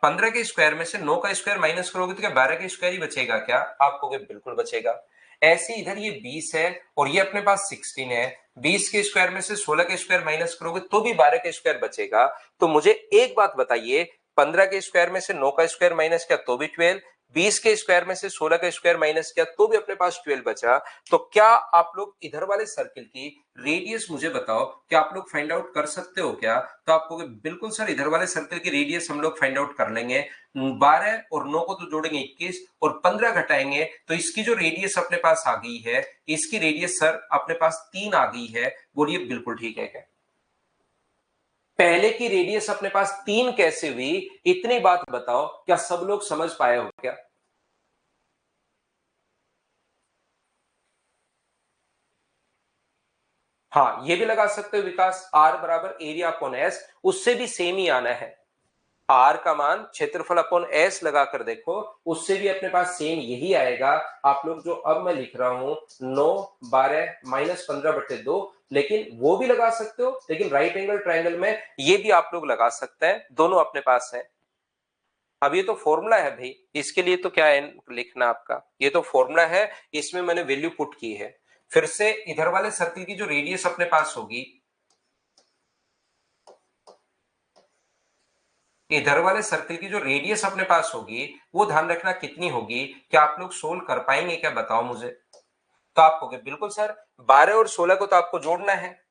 15 के स्क्वायर में से 9 का स्क्वायर माइनस करोगे तो क्या 12 का स्क्वायर ही बचेगा क्या? आपको बिल्कुल बचेगा। ऐसे इधर ये 20 है और ये अपने पास 16 है, 20 के स्क्वायर में से 16 के स्क्वायर माइनस करोगे तो भी 12 के स्क्वायर बचेगा। तो मुझे एक बात बताइए, 15 के स्क्वायर में से 9 का स्क्वायर माइनस किया तो भी 12, 20 के स्क्वायर में से 16 का स्क्वायर माइनस किया तो भी अपने पास 12 बचा। तो क्या आप लोग इधर वाले सर्किल की रेडियस मुझे बताओ, क्या आप लोग फाइंड आउट कर सकते हो क्या? तो आपको बिल्कुल सर इधर वाले सर्कल की रेडियस हम लोग फाइंड आउट कर लेंगे। 12 और 9 को तो जोड़ेंगे 21 और 15 घटाएंगे तो इसकी जो रेडियस अपने पास आ गई है, इसकी रेडियस सर अपने पास 3 आ गई है। बोलिए बिल्कुल ठीक है क्या? पहले की रेडियस अपने पास 3 कैसे हुई, इतनी बात बताओ, क्या सब लोग समझ पाए हो क्या? हाँ, ये भी लगा सकते हो विकास, आर बराबर एरिया अपॉन एस, उससे भी सेम ही आना है। आर का मान क्षेत्रफल अपॉन एस लगाकर देखो, उससे भी अपने पास सेम यही आएगा। आप लोग जो अब मैं लिख रहा हूं 9 12 माइनस 15/2, लेकिन वो भी लगा सकते हो, लेकिन राइट एंगल ट्रायंगल में ये भी आप लोग लगा सकते हैं, दोनों अपने पास है। अब ये तो फॉर्मूला है भाई, इसके लिए तो क्या है लिखना आपका, ये तो फॉर्मूला है, इसमें मैंने वैल्यू पुट की है। फिर से इधर वाले सर्किल की जो रेडियस अपने पास होगी, इधर वाले सर्कल की जो रेडियस अपने पास होगी, वो ध्यान रखना कितनी होगी। क्या आप लोग सोल्व कर पाएंगे क्या, बताओ मुझे। तो आप कहोगे बिल्कुल सर, 12 और 16 को तो आपको जोड़ना है।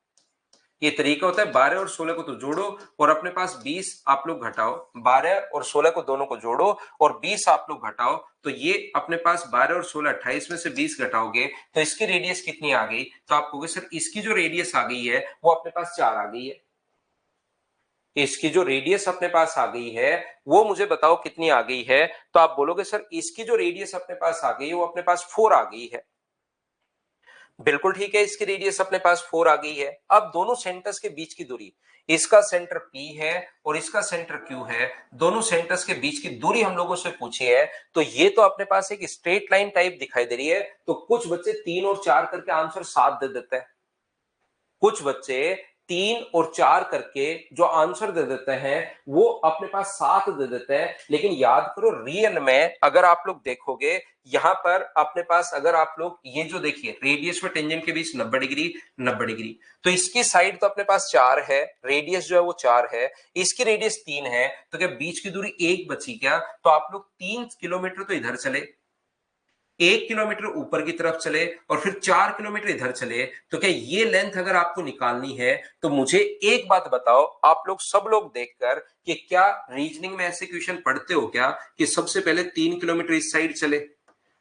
ये तरीका होता है, 12 और 16 को तो जोड़ो और अपने पास 20 आप लोग घटाओ, 12 और 16 को दोनों को जोड़ो और 20 आप लोग घटाओ, तो ये अपने पास 12 और 16 28 में से 20 घटाओगे तो इसकी रेडियस कितनी आ गई। तो आप कहोगे सर इसकी जो रेडियस आ गई है वो अपने पास 4 आ गई है। इसकी जो रेडियस अपने पास आ गई है वो मुझे बताओ कितनी आ गई है। तो आप बोलोगे सर इसकी जो रेडियस अपने पास आ गई है वो अपने पास 4 आ गई है। बिल्कुल ठीक है, इसकी रेडियस अपने पास 4 आ गई है। अब दोनों सेंटर्स के बीच की दूरी, इसका सेंटर P है और इसका सेंटर Q है, दोनों सेंटर्स के बीच की दूरी हम लोगों से पूछी है। तो ये तो अपने पास एक स्ट्रेट लाइन टाइप दिखाई दे रही है। तो कुछ बच्चे 3 और 4 करके आंसर 7 दे देते हैं, कुछ बच्चे 3 और 4 करके जो आंसर दे देते हैं वो अपने पास 7 दे देते हैं। लेकिन याद करो रियल में अगर आप लोग देखोगे यहां पर अपने पास, अगर आप लोग ये जो देखिए रेडियस व टेंजेंट के बीच 90 डिग्री 90 डिग्री, तो इसकी साइड तो अपने पास 4 है, रेडियस जो है वो 4 है, इसकी रेडियस 3 है, तो क्या बीच की दूरी 1 बची क्या। तो आप लोग 3 किलोमीटर तो इधर चले, 1 किलोमीटर ऊपर की तरफ चले और फिर 4 किलोमीटर इधर चले, तो क्या ये लेंथ अगर आपको निकालनी है तो मुझे एक बात बताओ, आप लोग सब लोग देखकर, कि क्या रीजनिंग में ऐसे क्वेश्चन पढ़ते हो क्या कि सबसे पहले 3 किलोमीटर इस साइड चले,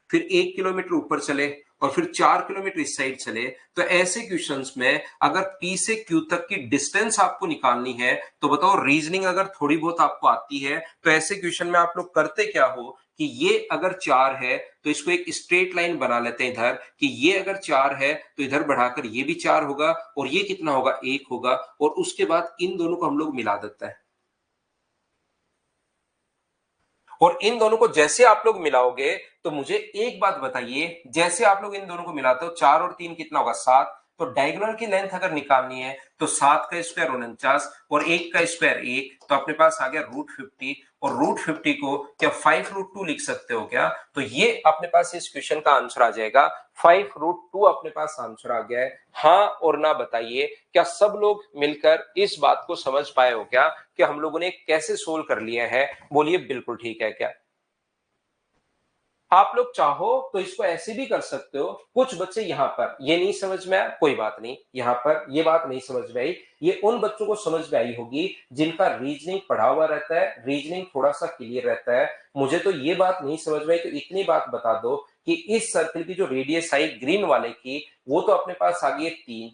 फिर 1 किलोमीटर ऊपर चले और फिर 4 किलोमीटर इस साइड चले। तो ऐसे क्वेश्चंस में अगर P से Q तक की डिस्टेंस आपको निकालनी है तो बताओ, रीजनिंग अगर थोड़ी बहुत आपको आती है तो ऐसे क्वेश्चन में आप लोग करते क्या हो कि ये अगर 4 है तो इसको एक स्ट्रेट लाइन बना लेते हैं इधर, कि ये अगर 4 है तो इधर बढ़ाकर ये भी 4 होगा और ये कितना होगा 1 होगा, और उसके बाद इन दोनों को हम लोग मिला देते हैं। और इन दोनों को जैसे आप लोग मिलाओगे तो मुझे एक बात बताइए, जैसे आप लोग इन दोनों को मिलाते हो 4 और 3 कितना होगा 7, तो डायगोनल की लेंथ अगर निकालनी है तो 7 का स्क्वायर 49 और 1 का स्क्वायर 1, तो अपने पास आ गया √50, और √50 को क्या 5√2 लिख सकते हो क्या। तो ये अपने पास इस क्वेश्चन का आंसर आ जाएगा, 5√2 अपने पास आंसर आ गया है। हाँ और ना बताइए, क्या सब लोग मिलकर इस बात को समझ पाए हो क्या कि हम लोगों ने कैसे सोल्व कर लिया है। बोलिए बिल्कुल ठीक है क्या। आप लोग चाहो तो इसको ऐसे भी कर सकते हो, कुछ बच्चे यहाँ पर ये नहीं समझ में आया कोई बात नहीं, यहाँ पर ये बात नहीं समझ में आई, ये उन बच्चों को समझ में आई होगी जिनका रीजनिंग पढ़ा हुआ रहता है, रीजनिंग थोड़ा सा क्लियर रहता है। मुझे तो ये बात नहीं समझ में आई, तो इतनी बात बता दो कि इस सर्कल की जो रेडियस आई ग्रीन वाले की, वो तो अपने पास आ गई है 3,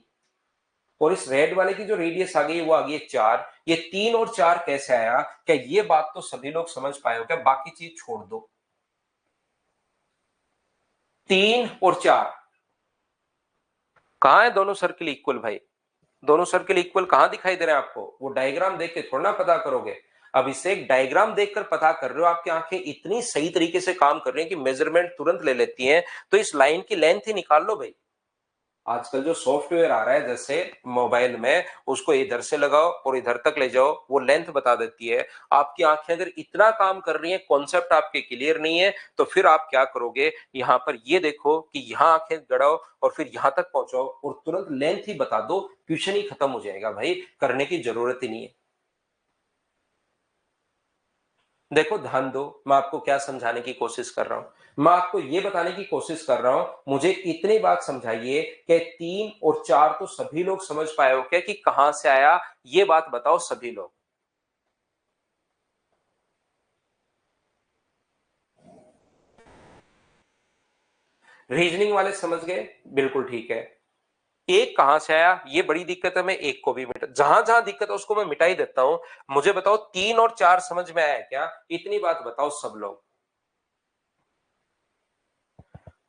और इस रेड वाले की जो रेडियस आ गई वो आ गई है 4। ये 3 और 4 कैसे आया, क्या ये बात तो सभी लोग समझ पाए हो क्या, बाकी चीज छोड़ दो। 3 और 4 कहां है, दोनों सर्किल इक्वल भाई, दोनों सर्किल इक्वल कहां दिखाई दे रहे हैं आपको, वो डायग्राम देख के थोड़ा ना पता करोगे। अब इससे एक डायग्राम देखकर पता कर रहे हो, आपकी आंखें इतनी सही तरीके से काम कर रही हैं कि मेजरमेंट तुरंत ले लेती हैं। तो इस लाइन की लेंथ ही निकाल लो भाई। आजकल जो सॉफ्टवेयर आ रहा है जैसे मोबाइल में, उसको इधर से लगाओ और इधर तक ले जाओ, वो लेंथ बता देती है। आपकी आंखें अगर इतना काम कर रही हैं, कॉन्सेप्ट आपके क्लियर नहीं है, तो फिर आप क्या करोगे, यहां पर ये देखो कि यहां आंखें गड़ाओ और फिर यहां तक पहुंचाओ और तुरंत लेंथ ही बता दो, क्वेश्चन ही खत्म हो जाएगा भाई, करने की जरूरत ही नहीं है। देखो ध्यान दो, मैं आपको क्या समझाने की कोशिश कर रहा हूं, मैं आपको यह बताने की कोशिश कर रहा हूं, मुझे इतनी बात समझाइए कि 3 और 4 तो सभी लोग समझ पाए हो क्या कि कहां से आया, ये बात बताओ सभी लोग। रीजनिंग वाले समझ गए, बिल्कुल ठीक है। एक कहां से आया ये बड़ी दिक्कत है, मैं एक को भी मिटा, जहां जहां दिक्कत है उसको मैं मिटा ही देता हूं। मुझे बताओ 3 और 4 समझ में आया क्या, इतनी बात बताओ सब लोग।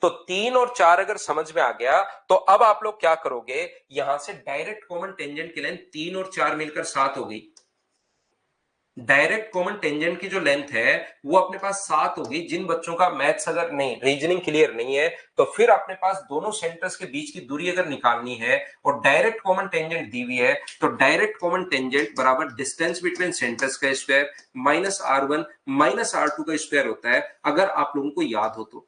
तो 3 और 4 अगर समझ में आ गया तो अब आप लोग क्या करोगे, यहां से डायरेक्ट कॉमन टेंजेंट की लेंथ 3 और 4 मिलकर 7 हो गई। डायरेक्ट कॉमन टेंजेंट की जो लेंथ है वो अपने पास 7 होगी। जिन बच्चों का मैथ्स अगर नहीं, रीजनिंग क्लियर नहीं है, तो फिर अपने पास दोनों सेंटर्स के बीच की दूरी अगर निकालनी है और डायरेक्ट कॉमन टेंजेंट दी हुई है, तो डायरेक्ट कॉमन टेंजेंट बराबर डिस्टेंस बिटवीन सेंटर्स का square minus R1 minus R2 का स्क्वायर होता है, अगर आप लोगों को याद हो तो।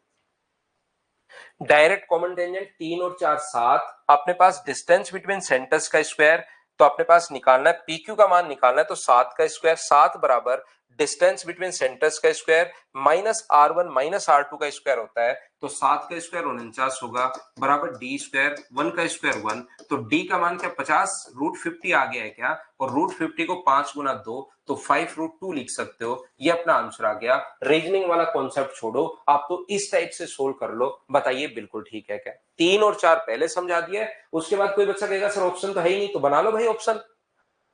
डायरेक्ट कॉमन टेंजेंट 3 और 4 7, अपने पास डिस्टेंस बिटवीन सेंटर्स का स्क्वायर, तो अपने पास निकालना है PQ का मान निकालना है, तो 7 का स्क्वायर, 7 बराबर डिस्टेंस बिटवीन सेंटर्स का square minus R1 minus R2 का स्क्वायर होता है, तो 7 का स्क्वायर 49 होगा बराबर D स्क्वायर, 1 का स्क्वायर 1, तो D का मान क्या 50 रूट 50 आ गया है क्या, और रूट 50 को 5 गुना 2 तो 5 रूट 2 लिख सकते हो, ये अपना आंसर आ गया। रीजनिंग वाला कॉन्सेप्ट छोड़ो, आप तो इस टाइप से सोल्व कर लो, बताइए बिल्कुल ठीक है क्या। 3 और 4 पहले समझा दिया, उसके बाद कोई बच्चा कहेगा सर ऑप्शन तो है ही नहीं, तो बना लो भाई ऑप्शन।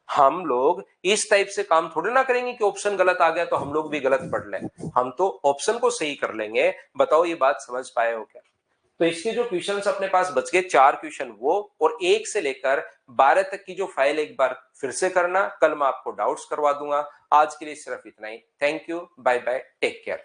हम लोग इस टाइप से काम थोड़े ना करेंगे कि ऑप्शन गलत आ गया तो हम लोग भी गलत पढ़ लें, हम तो ऑप्शन को सही कर लेंगे। बताओ ये बात समझ पाए हो क्या। तो इसके जो क्वेश्चंस अपने पास बच गए 4 क्वेश्चन वो, और 1 से लेकर 12 तक की जो फाइल एक बार फिर से करना, कल मैं आपको डाउट्स करवा दूंगा। आज के लिए सिर्फ इतना ही। Thank you, bye bye, take care.